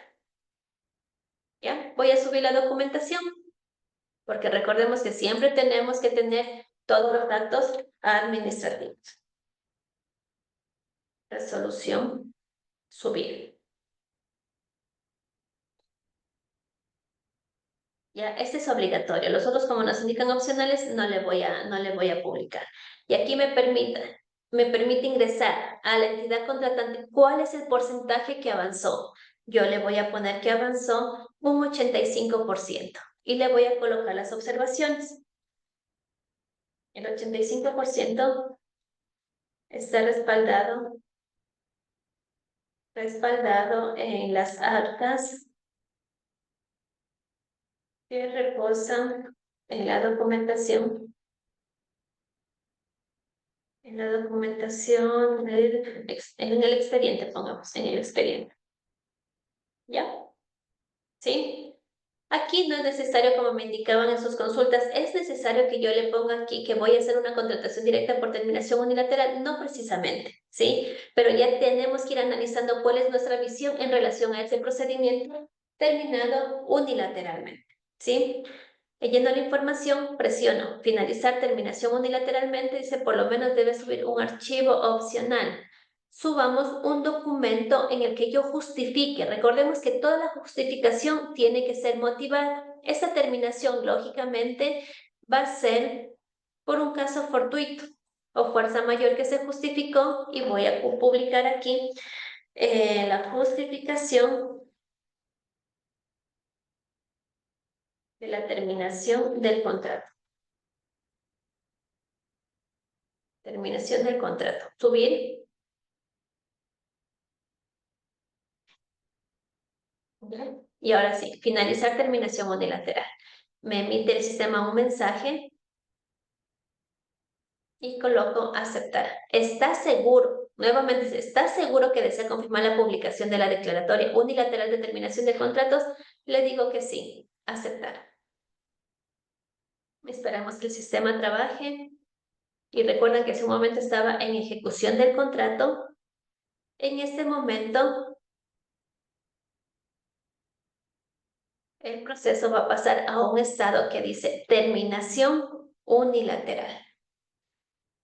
¿Ya? Voy a subir la documentación, porque recordemos que siempre tenemos que tener todos los datos administrativos. Resolución, subir. Ya, este es obligatorio. Los otros, como nos indican opcionales, no le voy a publicar. Y aquí me permite ingresar a la entidad contratante cuál es el porcentaje que avanzó. Yo le voy a poner que avanzó un 85% y le voy a colocar las observaciones. El 85% está respaldado en las actas que reposan en la documentación. En la documentación, en el expediente, pongamos, en el expediente. ¿Ya? ¿Sí? Aquí no es necesario, como me indicaban en sus consultas, es necesario que yo le ponga aquí que voy a hacer una contratación directa por terminación unilateral, no precisamente, ¿sí? Pero ya tenemos que ir analizando cuál es nuestra visión en relación a ese procedimiento terminado unilateralmente, ¿sí? Leyendo la información, presiono finalizar terminación unilateralmente. Dice, por lo menos debe subir un archivo opcional. Subamos un documento en el que yo justifique. Recordemos que toda la justificación tiene que ser motivada. Esta terminación, lógicamente, va a ser por un caso fortuito o fuerza mayor que se justificó, y voy a publicar aquí la justificación de la terminación del contrato. Terminación del contrato. Subir. Y ahora sí, finalizar terminación unilateral. Me emite el sistema un mensaje y coloco aceptar. ¿Está seguro? Nuevamente dice, ¿está seguro que desea confirmar la publicación de la declaratoria unilateral de terminación de contratos? Le digo que sí. Aceptar. Esperamos que el sistema trabaje. Y recuerden que hace un momento estaba en ejecución del contrato. En este momento, el proceso va a pasar a un estado que dice terminación unilateral.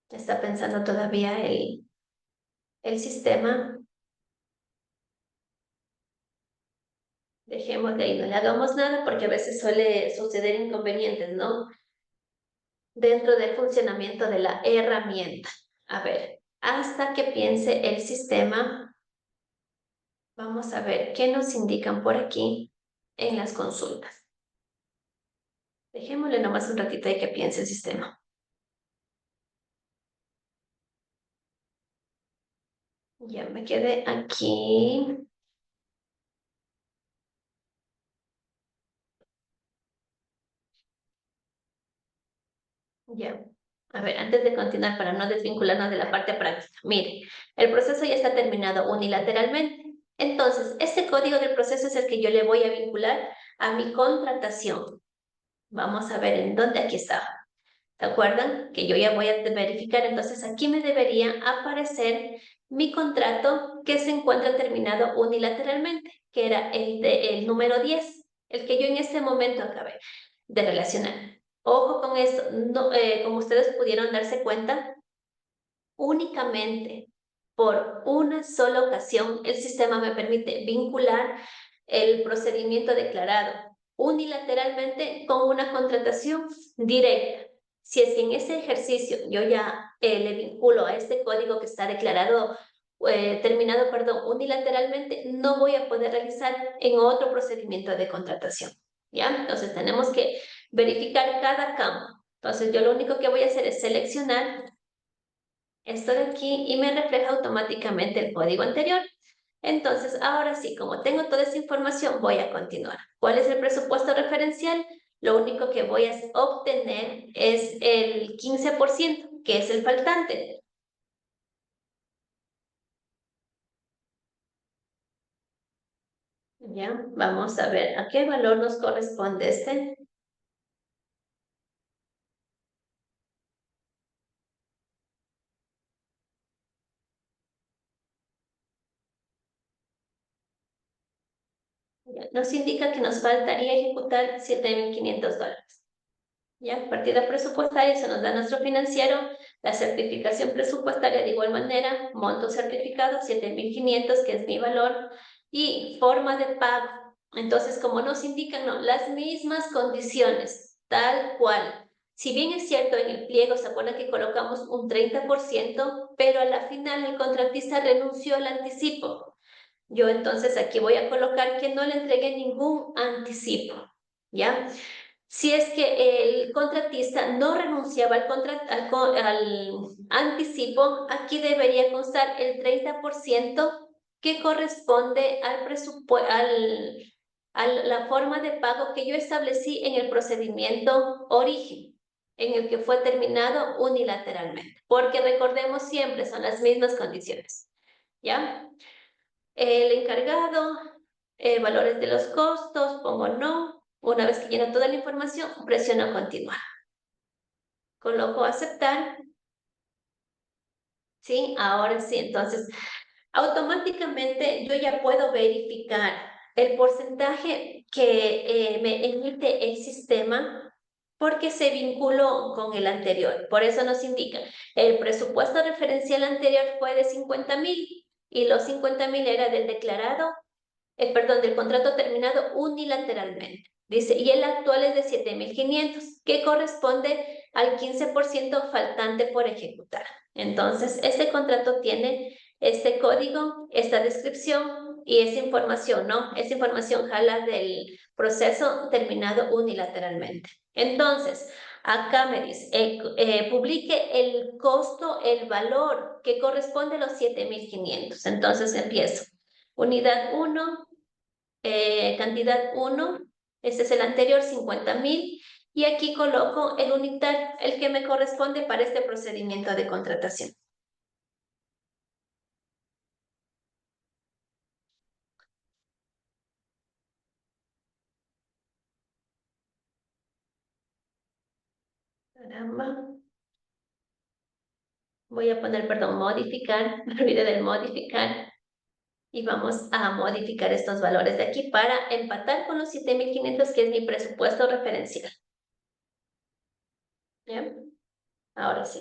Está pensando todavía el sistema. Dejémosle ahí, no le hagamos nada porque a veces suele suceder inconvenientes, ¿no? Dentro del funcionamiento de la herramienta. A ver, hasta que piense el sistema, vamos a ver qué nos indican por aquí en las consultas. Dejémosle nomás un ratito ahí que piense el sistema. Ya me quedé aquí. Ya. A ver, antes de continuar, para no desvincularnos de la parte práctica. Mire, el proceso ya está terminado unilateralmente. Entonces, este código del proceso es el que yo le voy a vincular a mi contratación. Vamos a ver en dónde aquí está. ¿Se acuerdan? Que yo ya voy a verificar. Entonces, aquí me debería aparecer mi contrato que se encuentra terminado unilateralmente, que era el número 10, el que yo en este momento acabé de relacionar. Ojo con esto, no, como ustedes pudieron darse cuenta, únicamente por una sola ocasión el sistema me permite vincular el procedimiento declarado unilateralmente con una contratación directa. Si es que en ese ejercicio yo ya le vinculo a este código que está declarado, terminado, perdón, unilateralmente, no voy a poder realizar en otro procedimiento de contratación. ¿Ya? Entonces tenemos que verificar cada campo. Entonces yo lo único que voy a hacer es seleccionar esto de aquí y me refleja automáticamente el código anterior. Entonces, ahora sí, como tengo toda esa información, voy a continuar. ¿Cuál es el presupuesto referencial? Lo único que voy a obtener es el 15%, que es el faltante. Ya, vamos a ver a qué valor nos corresponde este. Ya, nos indica que nos faltaría ejecutar $7,500. Ya, partida presupuestaria, se nos da nuestro financiero, la certificación presupuestaria de igual manera, monto certificado, 7,500, que es mi valor, y forma de pago. Entonces, como nos indican, no, las mismas condiciones, tal cual. Si bien es cierto, en el pliego se acuerdan que colocamos un 30%, pero a la final el contratista renunció al anticipo. Yo entonces aquí voy a colocar que no le entregué ningún anticipo, ¿ya? Si es que el contratista no renunciaba al anticipo, aquí debería constar el 30% que corresponde a la forma de pago que yo establecí en el procedimiento origen, en el que fue terminado unilateralmente. Porque recordemos siempre, son las mismas condiciones. ¿Ya? El encargado, valores de los costos, pongo no. Una vez que lleno toda la información, presiono continuar. Coloco aceptar. ¿Sí? Ahora sí, entonces automáticamente yo ya puedo verificar el porcentaje que me emite el sistema porque se vinculó con el anterior. Por eso nos indica, el presupuesto referencial anterior fue de 50,000 y los 50,000 era del declarado, del contrato terminado unilateralmente. Dice, y el actual es de 7,500, que corresponde al 15% faltante por ejecutar. Entonces, este contrato tiene este código, esta descripción y esa información, ¿no? Esa información jala del proceso terminado unilateralmente. Entonces, acá me dice, publique el costo, el valor que corresponde a los 7,500. Entonces empiezo. Unidad 1, cantidad 1, este es el anterior, 50,000, y aquí coloco el unitario, el que me corresponde para este procedimiento de contratación. Caramba. Voy a poner, perdón, modificar, me olvidé del modificar, y vamos a modificar estos valores de aquí para empatar con los 7,500, que es mi presupuesto referencial. ¿Bien? Ahora sí.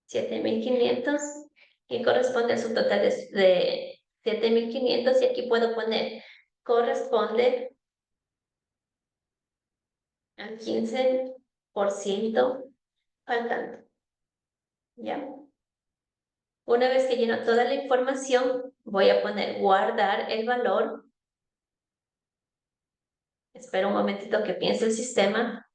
7,500, que corresponde a su total de 7,500, y aquí puedo poner corresponde al 15% faltando. ¿Ya? Una vez que lleno toda la información, voy a poner guardar el valor. Espero un momentito que piense el sistema.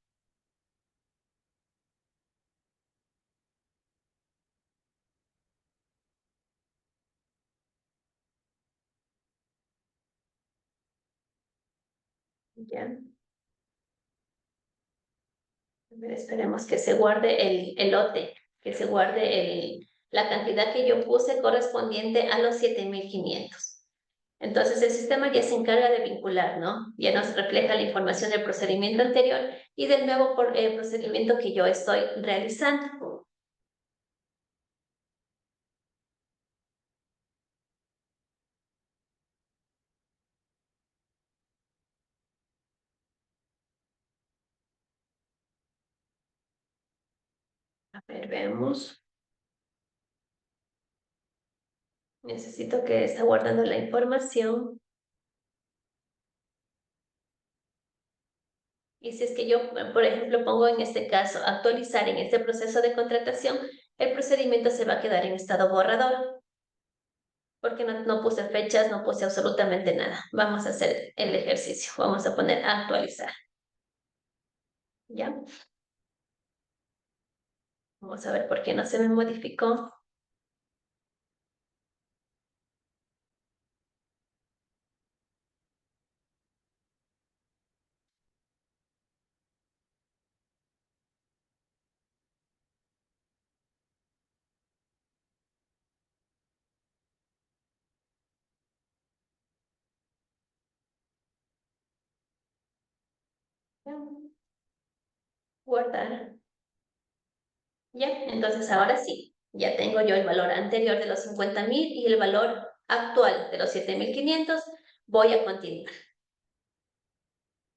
Ya. A ver, esperemos que se guarde el lote, que se guarde la cantidad que yo puse correspondiente a los 7,500. Entonces el sistema ya se encarga de vincular, ¿no? Ya nos refleja la información del procedimiento anterior y del nuevo procedimiento que yo estoy realizando. A ver, veamos. Necesito que esté guardando la información. Y si es que yo, por ejemplo, pongo en este caso actualizar en este proceso de contratación, el procedimiento se va a quedar en estado borrador, porque no puse fechas, no puse absolutamente nada. Vamos a hacer el ejercicio. Vamos a poner actualizar. ¿Ya? Vamos a ver por qué no se me modificó. Guardar. Ya, entonces ahora sí, ya tengo yo el valor anterior de los 50,000 y el valor actual de los 7,500. Voy a continuar.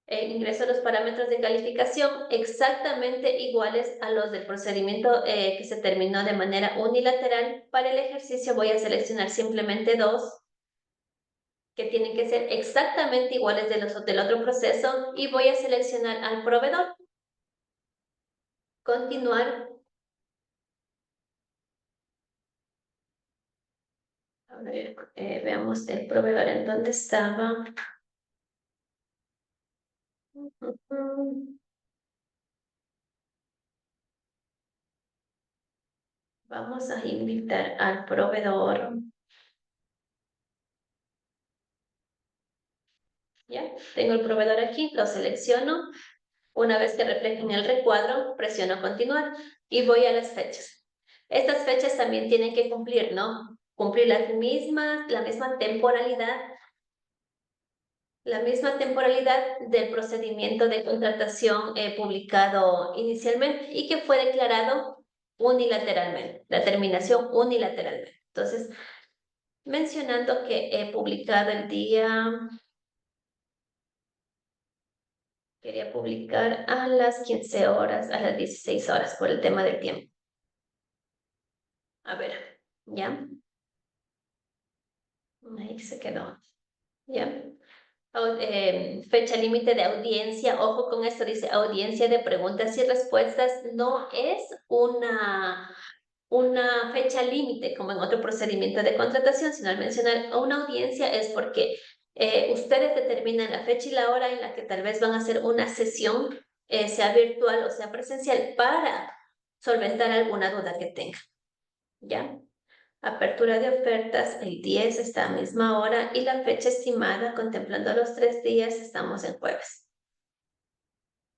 Ingreso los parámetros de calificación exactamente iguales a los del procedimiento que se terminó de manera unilateral. Para el ejercicio voy a seleccionar simplemente dos, que tienen que ser exactamente iguales del otro proceso, y voy a seleccionar al proveedor. Continuar. A ver, veamos el proveedor en dónde estaba. Vamos a invitar al proveedor. Ya, tengo el proveedor aquí, lo selecciono. Una vez que refleje en el recuadro, presiono continuar y voy a las fechas. Estas fechas también tienen que cumplir, ¿no? Cumplir la misma temporalidad del procedimiento de contratación publicado inicialmente y que fue declarado unilateralmente, la terminación unilateralmente. Entonces, mencionando que he publicado el día Quería publicar a las 15 horas, a las 16 horas, por el tema del tiempo. A ver, ¿ya? Ahí se quedó, ¿ya? Fecha límite de audiencia, ojo con esto, dice audiencia de preguntas y respuestas, no es una fecha límite como en otro procedimiento de contratación, sino al mencionar una audiencia es porque ustedes determinan la fecha y la hora en la que tal vez van a hacer una sesión, sea virtual o sea presencial, para solventar alguna duda que tengan, ¿ya? Apertura de ofertas el 10 esta misma hora y la fecha estimada, contemplando los 3 días, estamos en jueves.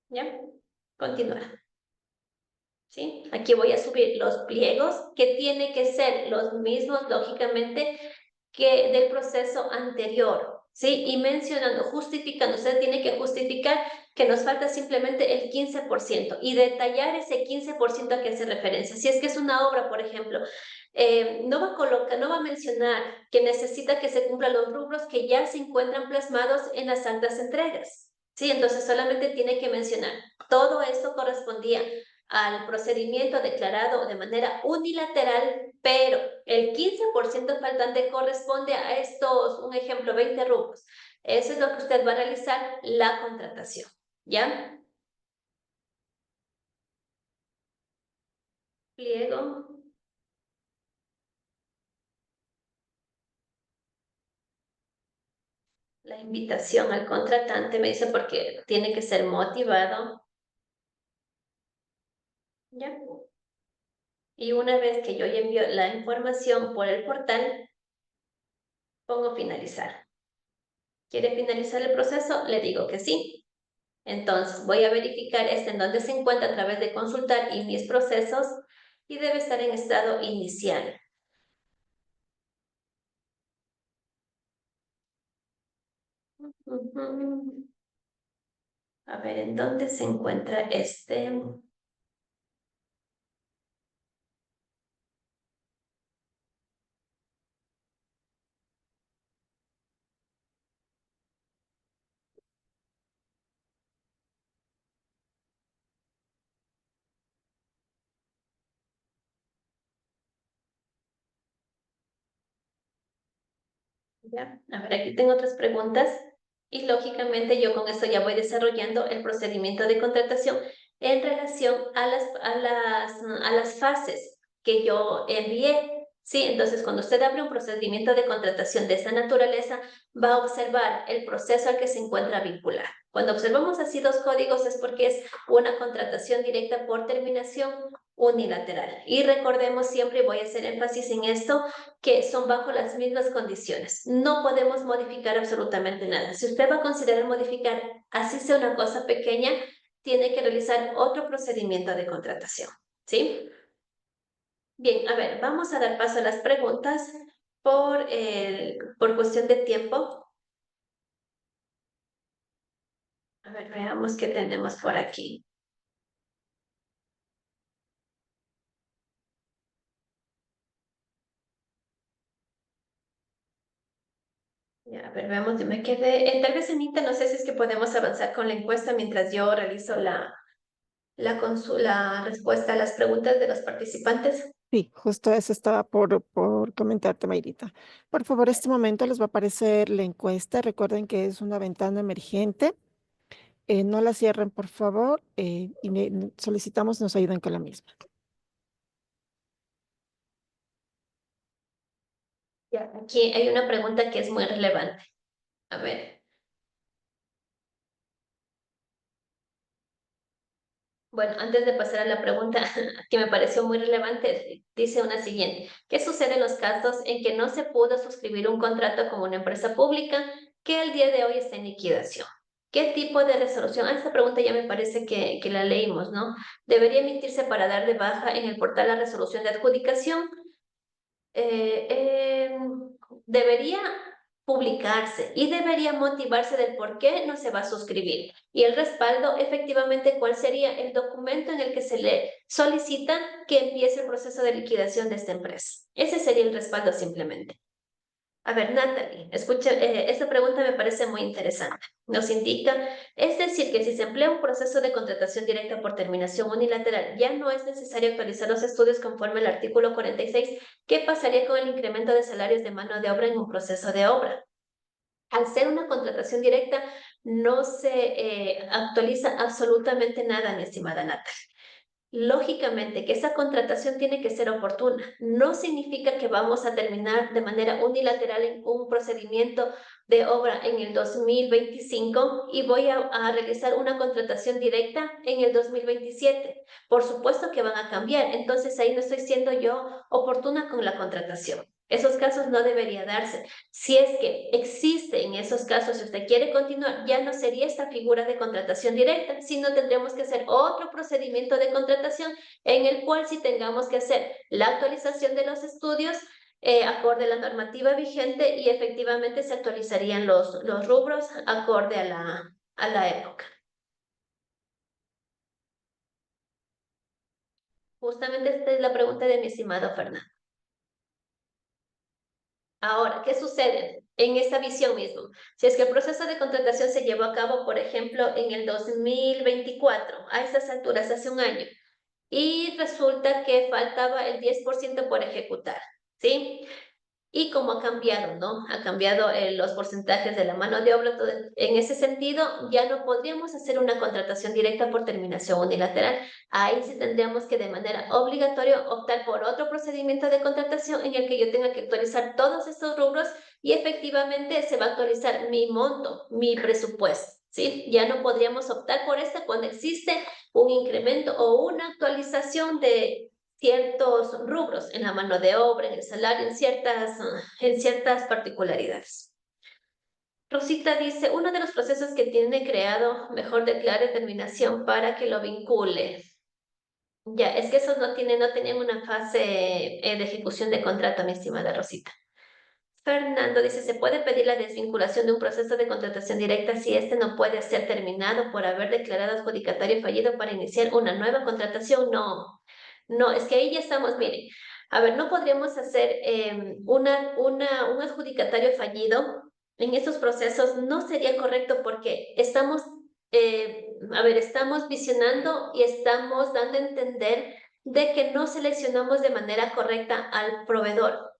¿Ya? Continuar. ¿Sí? Aquí voy a subir los pliegos que tienen que ser los mismos, lógicamente, que del proceso anterior, ¿sí? Y mencionando, justificando, usted tiene que justificar que nos falta simplemente el 15% y detallar ese 15% a que hace referencia. Si es que es una obra, por ejemplo, no va a colocar, no va a mencionar que necesita que se cumplan los rubros que ya se encuentran plasmados en las altas entregas, ¿sí? Entonces solamente tiene que mencionar, todo esto correspondía al procedimiento declarado de manera unilateral, pero el 15% faltante corresponde a estos, un ejemplo, 20 rubros. Eso es lo que usted va a realizar la contratación, ¿ya? Pliego. La invitación al contratante, me dice, porque tiene que ser motivado, ¿ya? Y una vez que yo ya envío la información por el portal, pongo finalizar. ¿Quiere finalizar el proceso? Le digo que sí. Entonces, voy a verificar en dónde se encuentra a través de consultar y mis procesos y debe estar en estado inicial. A ver, ¿en dónde se encuentra este? ¿Ya? A ver, aquí tengo otras preguntas y lógicamente yo con esto ya voy desarrollando el procedimiento de contratación en relación a las fases que yo envié. Sí, entonces cuando usted abre un procedimiento de contratación de esta naturaleza, va a observar el proceso al que se encuentra vinculado. Cuando observamos así dos códigos es porque es una contratación directa por terminación unilateral. Y recordemos siempre, y voy a hacer énfasis en esto, que son bajo las mismas condiciones. No podemos modificar absolutamente nada. Si usted va a considerar modificar, así sea una cosa pequeña, tiene que realizar otro procedimiento de contratación, ¿sí? Bien, a ver, vamos a dar paso a las preguntas por cuestión de tiempo. A ver, veamos qué tenemos por aquí. Ya, a ver, veamos, yo me quedé. Tal vez, Anita, no sé si es que podemos avanzar con la encuesta mientras yo realizo la respuesta a las preguntas de los participantes. Sí, justo eso estaba por comentarte, Mayrita. Por favor, este momento les va a aparecer la encuesta. Recuerden que es una ventana emergente. No la cierren, por favor, y solicitamos nos ayuden con la misma. Ya, aquí hay una pregunta que es muy relevante. A ver, bueno, antes de pasar a la pregunta que me pareció muy relevante, dice una siguiente. ¿Qué sucede en los casos en que no se pudo suscribir un contrato con una empresa pública que el día de hoy está en liquidación? ¿Qué tipo de resolución? Esta pregunta ya me parece que la leímos, ¿no? ¿Debería emitirse para dar de baja en el portal la resolución de adjudicación? eh, eh, debería publicarse y debería motivarse del por qué no se va a suscribir. Y el respaldo, efectivamente, ¿cuál sería el documento en el que se le solicita que empiece el proceso de liquidación de esta empresa? Ese sería el respaldo simplemente. A ver, Natalie, escucha, esta pregunta me parece muy interesante. Nos indica, es decir, que si se emplea un proceso de contratación directa por terminación unilateral, ya no es necesario actualizar los estudios conforme al artículo 46. ¿Qué pasaría con el incremento de salarios de mano de obra en un proceso de obra? Al ser una contratación directa, no se actualiza absolutamente nada, mi estimada Natalie. Lógicamente que esa contratación tiene que ser oportuna. No significa que vamos a terminar de manera unilateral en un procedimiento de obra en el 2025 y voy a realizar una contratación directa en el 2027. Por supuesto que van a cambiar. Entonces ahí no estoy siendo yo oportuna con la contratación. Esos casos no debería darse. Si es que existe en esos casos, si usted quiere continuar, ya no sería esta figura de contratación directa, sino tendremos que hacer otro procedimiento de contratación en el cual sí tengamos que hacer la actualización de los estudios acorde a la normativa vigente y efectivamente se actualizarían los rubros acorde a la época. Justamente esta es la pregunta de mi estimado Fernando. Ahora, ¿qué sucede en esta visión mismo? Si es que el proceso de contratación se llevó a cabo, por ejemplo, en el 2024, a esas alturas, hace un año, y resulta que faltaba el 10% por ejecutar, ¿sí? Y como ha cambiado, ¿no? Ha cambiado los porcentajes de la mano de obra. En ese sentido, ya no podríamos hacer una contratación directa por terminación unilateral. Ahí sí tendríamos que de manera obligatoria optar por otro procedimiento de contratación en el que yo tenga que actualizar todos estos rubros y efectivamente se va a actualizar mi monto, mi presupuesto, ¿sí? Ya no podríamos optar por esta cuando existe un incremento o una actualización de ciertos rubros en la mano de obra, en el salario, en ciertas particularidades. Rosita dice, uno de los procesos que tiene creado, mejor declare terminación para que lo vincule. Ya, es que esos no tenían una fase de ejecución de contrato, mi estimada Rosita. Fernando dice, ¿se puede pedir la desvinculación de un proceso de contratación directa si este no puede ser terminado por haber declarado adjudicatario fallido para iniciar una nueva contratación? No, no, es que ahí ya estamos, miren, a ver, no podríamos hacer un adjudicatario fallido en estos procesos, no sería correcto porque estamos, estamos visionando y estamos dando a entender de que no seleccionamos de manera correcta al proveedor,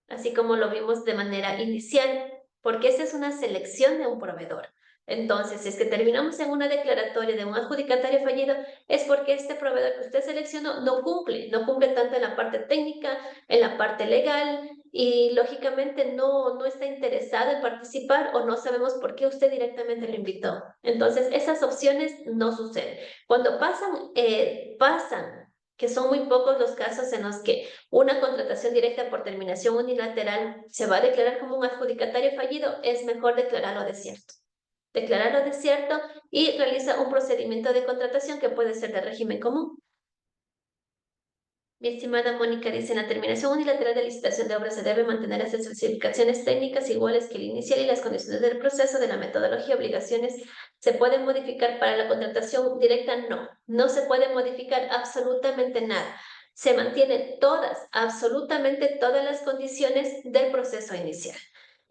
así como lo vimos de manera inicial, porque esa es una selección de un proveedor. Entonces, si es que terminamos en una declaratoria de un adjudicatario fallido, es porque este proveedor que usted seleccionó no cumple tanto en la parte técnica, en la parte legal, y lógicamente no está interesado en participar o no sabemos por qué usted directamente lo invitó. Entonces, esas opciones no suceden. Cuando pasan, que son muy pocos los casos en los que una contratación directa por terminación unilateral se va a declarar como un adjudicatario fallido, es mejor declararlo desierto. Declararlo desierto y realiza un procedimiento de contratación que puede ser de régimen común. Mi estimada Mónica dice, en la terminación unilateral de licitación de obras se debe mantener las especificaciones técnicas iguales que el inicial y las condiciones del proceso, de la metodología, obligaciones. ¿Se pueden modificar para la contratación directa? No, no se puede modificar absolutamente nada. Se mantienen absolutamente todas las condiciones del proceso inicial.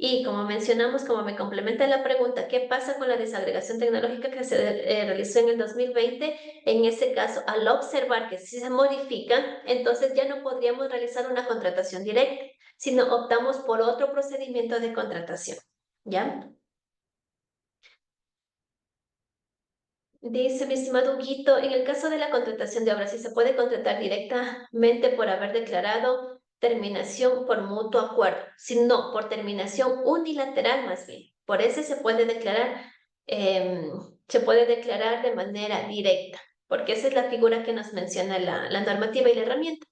Y como mencionamos, como me complementa la pregunta, ¿qué pasa con la desagregación tecnológica que se realizó en el 2020? En ese caso, al observar que si se modifica, entonces ya no podríamos realizar una contratación directa, sino optamos por otro procedimiento de contratación. ¿Ya? Dice mi estimado Huguito, en el caso de la contratación de obras, si se puede contratar directamente por haber declarado terminación por mutuo acuerdo, si no, por terminación unilateral más bien. Por ese se puede declarar de manera directa, porque esa es la figura que nos menciona la normativa y la herramienta.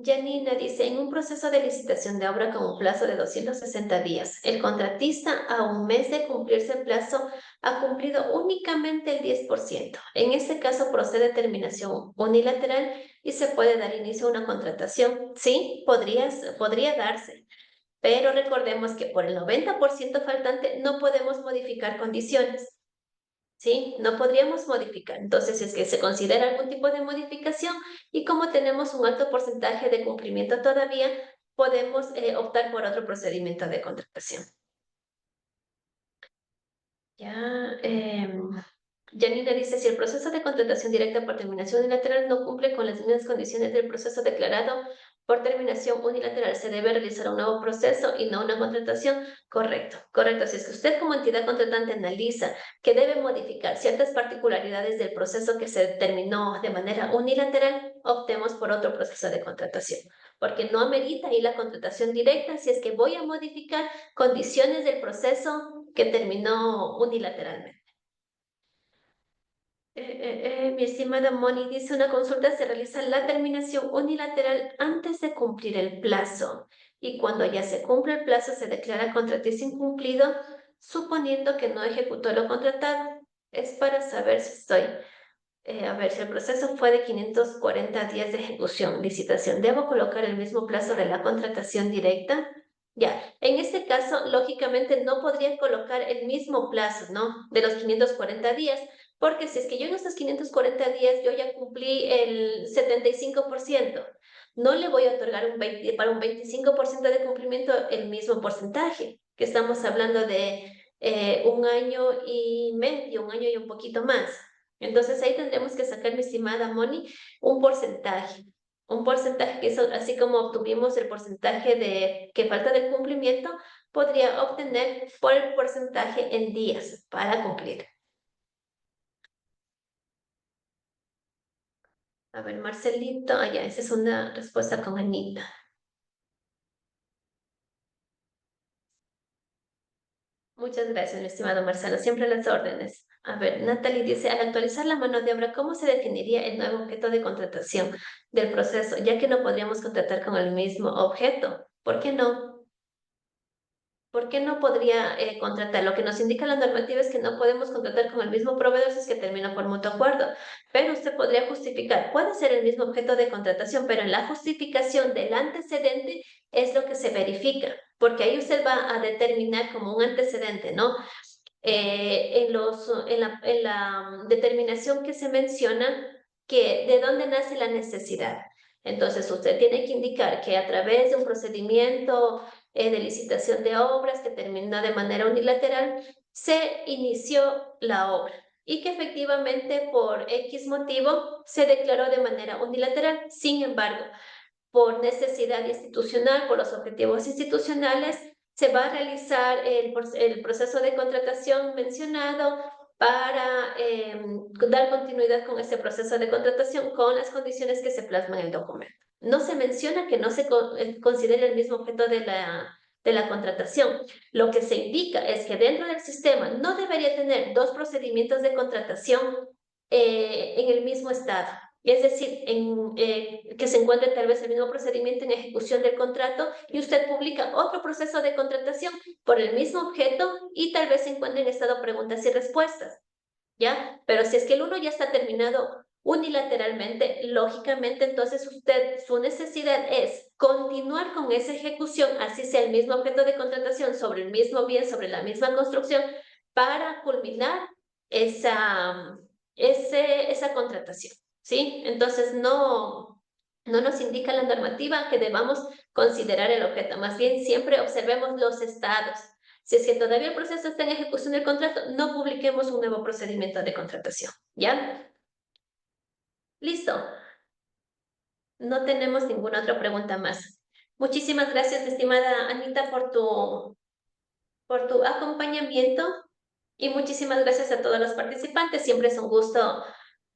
Janina dice, en un proceso de licitación de obra con un plazo de 260 días, el contratista a un mes de cumplirse el plazo ha cumplido únicamente el 10%. En este caso procede terminación unilateral y se puede dar inicio a una contratación. Sí, podría darse, pero recordemos que por el 90% faltante no podemos modificar condiciones. ¿Sí? No podríamos modificar. Entonces, es que se considera algún tipo de modificación y como tenemos un alto porcentaje de cumplimiento todavía, podemos optar por otro procedimiento de contratación. Ya, Janina dice, si el proceso de contratación directa por terminación unilateral no cumple con las mismas condiciones del proceso declarado por terminación unilateral, se debe realizar un nuevo proceso y no una contratación. Correcto, correcto. Si es que usted como entidad contratante analiza que debe modificar ciertas particularidades del proceso que se determinó de manera unilateral, optemos por otro proceso de contratación, porque no amerita ahí la contratación directa si es que voy a modificar condiciones del proceso que terminó unilateralmente. Mi estimada Moni dice, una consulta se realiza la terminación unilateral antes de cumplir el plazo y cuando ya se cumple el plazo se declara contratista incumplido suponiendo que no ejecutó lo contratado. Es para saber si estoy, a ver, si el proceso fue de 540 días de ejecución, licitación, ¿debo colocar el mismo plazo de la contratación directa? Ya, en este caso, lógicamente no podría colocar el mismo plazo, ¿no? De los 540 días, porque si es que yo en estos 540 días yo ya cumplí el 75%, no le voy a otorgar para un 25% de cumplimiento el mismo porcentaje, que estamos hablando de 1 año y medio, 1 año y un poquito más. Entonces ahí tendremos que sacar, mi estimada Moni, un porcentaje. Un porcentaje que eso, así como obtuvimos el porcentaje de que falta de cumplimiento, podría obtener por el porcentaje en días para cumplir. A ver, Marcelito, ya, esa es una respuesta con Anita. Muchas gracias, mi estimado Marcelo. Siempre a las órdenes. A ver, Natalie dice, al actualizar la mano de obra, ¿cómo se definiría el nuevo objeto de contratación del proceso? Ya que no podríamos contratar con el mismo objeto. ¿Por qué no? ¿Por qué no podría contratar? Lo que nos indica la normativa es que no podemos contratar con el mismo proveedor si es que termina por mutuo acuerdo. Pero usted podría justificar, puede ser el mismo objeto de contratación, pero en la justificación del antecedente es lo que se verifica, porque ahí usted va a determinar como un antecedente, ¿no? En la determinación que se menciona que de dónde nace la necesidad. Entonces, usted tiene que indicar que a través de un procedimiento de licitación de obras que terminó de manera unilateral, se inició la obra y que efectivamente por X motivo se declaró de manera unilateral. Sin embargo, por necesidad institucional, por los objetivos institucionales, se va a realizar el proceso de contratación mencionado para dar continuidad con ese proceso de contratación con las condiciones que se plasman en el documento. No se menciona que no se considere el mismo objeto de la contratación. Lo que se indica es que dentro del sistema no debería tener dos procedimientos de contratación en el mismo estado. Es decir, que se encuentre tal vez el mismo procedimiento en ejecución del contrato y usted publica otro proceso de contratación por el mismo objeto y tal vez se encuentre en estado preguntas y respuestas, ¿ya? Pero si es que el uno ya está terminado unilateralmente, lógicamente entonces su necesidad es continuar con esa ejecución, así sea el mismo objeto de contratación sobre el mismo bien, sobre la misma construcción, para culminar esa contratación. ¿Sí? Entonces no nos indica la normativa que debamos considerar el objeto. Más bien siempre observemos los estados. Si es que todavía el proceso está en ejecución del contrato, no publiquemos un nuevo procedimiento de contratación. ¿Ya? Listo. No tenemos ninguna otra pregunta más. Muchísimas gracias, estimada Anita, por tu acompañamiento y muchísimas gracias a todos los participantes. Siempre es un gusto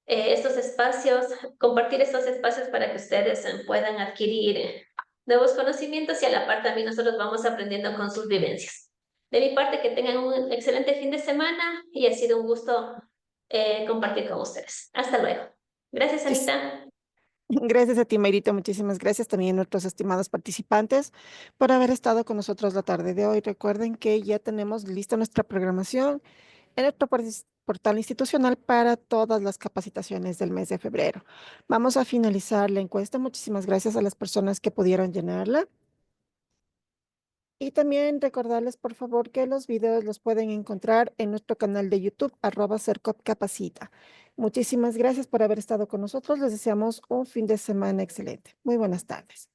estos espacios, compartir estos espacios para que ustedes puedan adquirir nuevos conocimientos y a la par también nosotros vamos aprendiendo con sus vivencias. De mi parte, que tengan un excelente fin de semana y ha sido un gusto compartir con ustedes. Hasta luego. Gracias, Es- Anita. Gracias a ti, Mayrito. Muchísimas gracias también a nuestros estimados participantes por haber estado con nosotros la tarde de hoy. Recuerden que ya tenemos lista nuestra programación en nuestro portal institucional para todas las capacitaciones del mes de febrero. Vamos a finalizar la encuesta. Muchísimas gracias a las personas que pudieron llenarla. Y también recordarles, por favor, que los videos los pueden encontrar en nuestro canal de YouTube, @Cercop Capacita. Muchísimas gracias por haber estado con nosotros. Les deseamos un fin de semana excelente. Muy buenas tardes.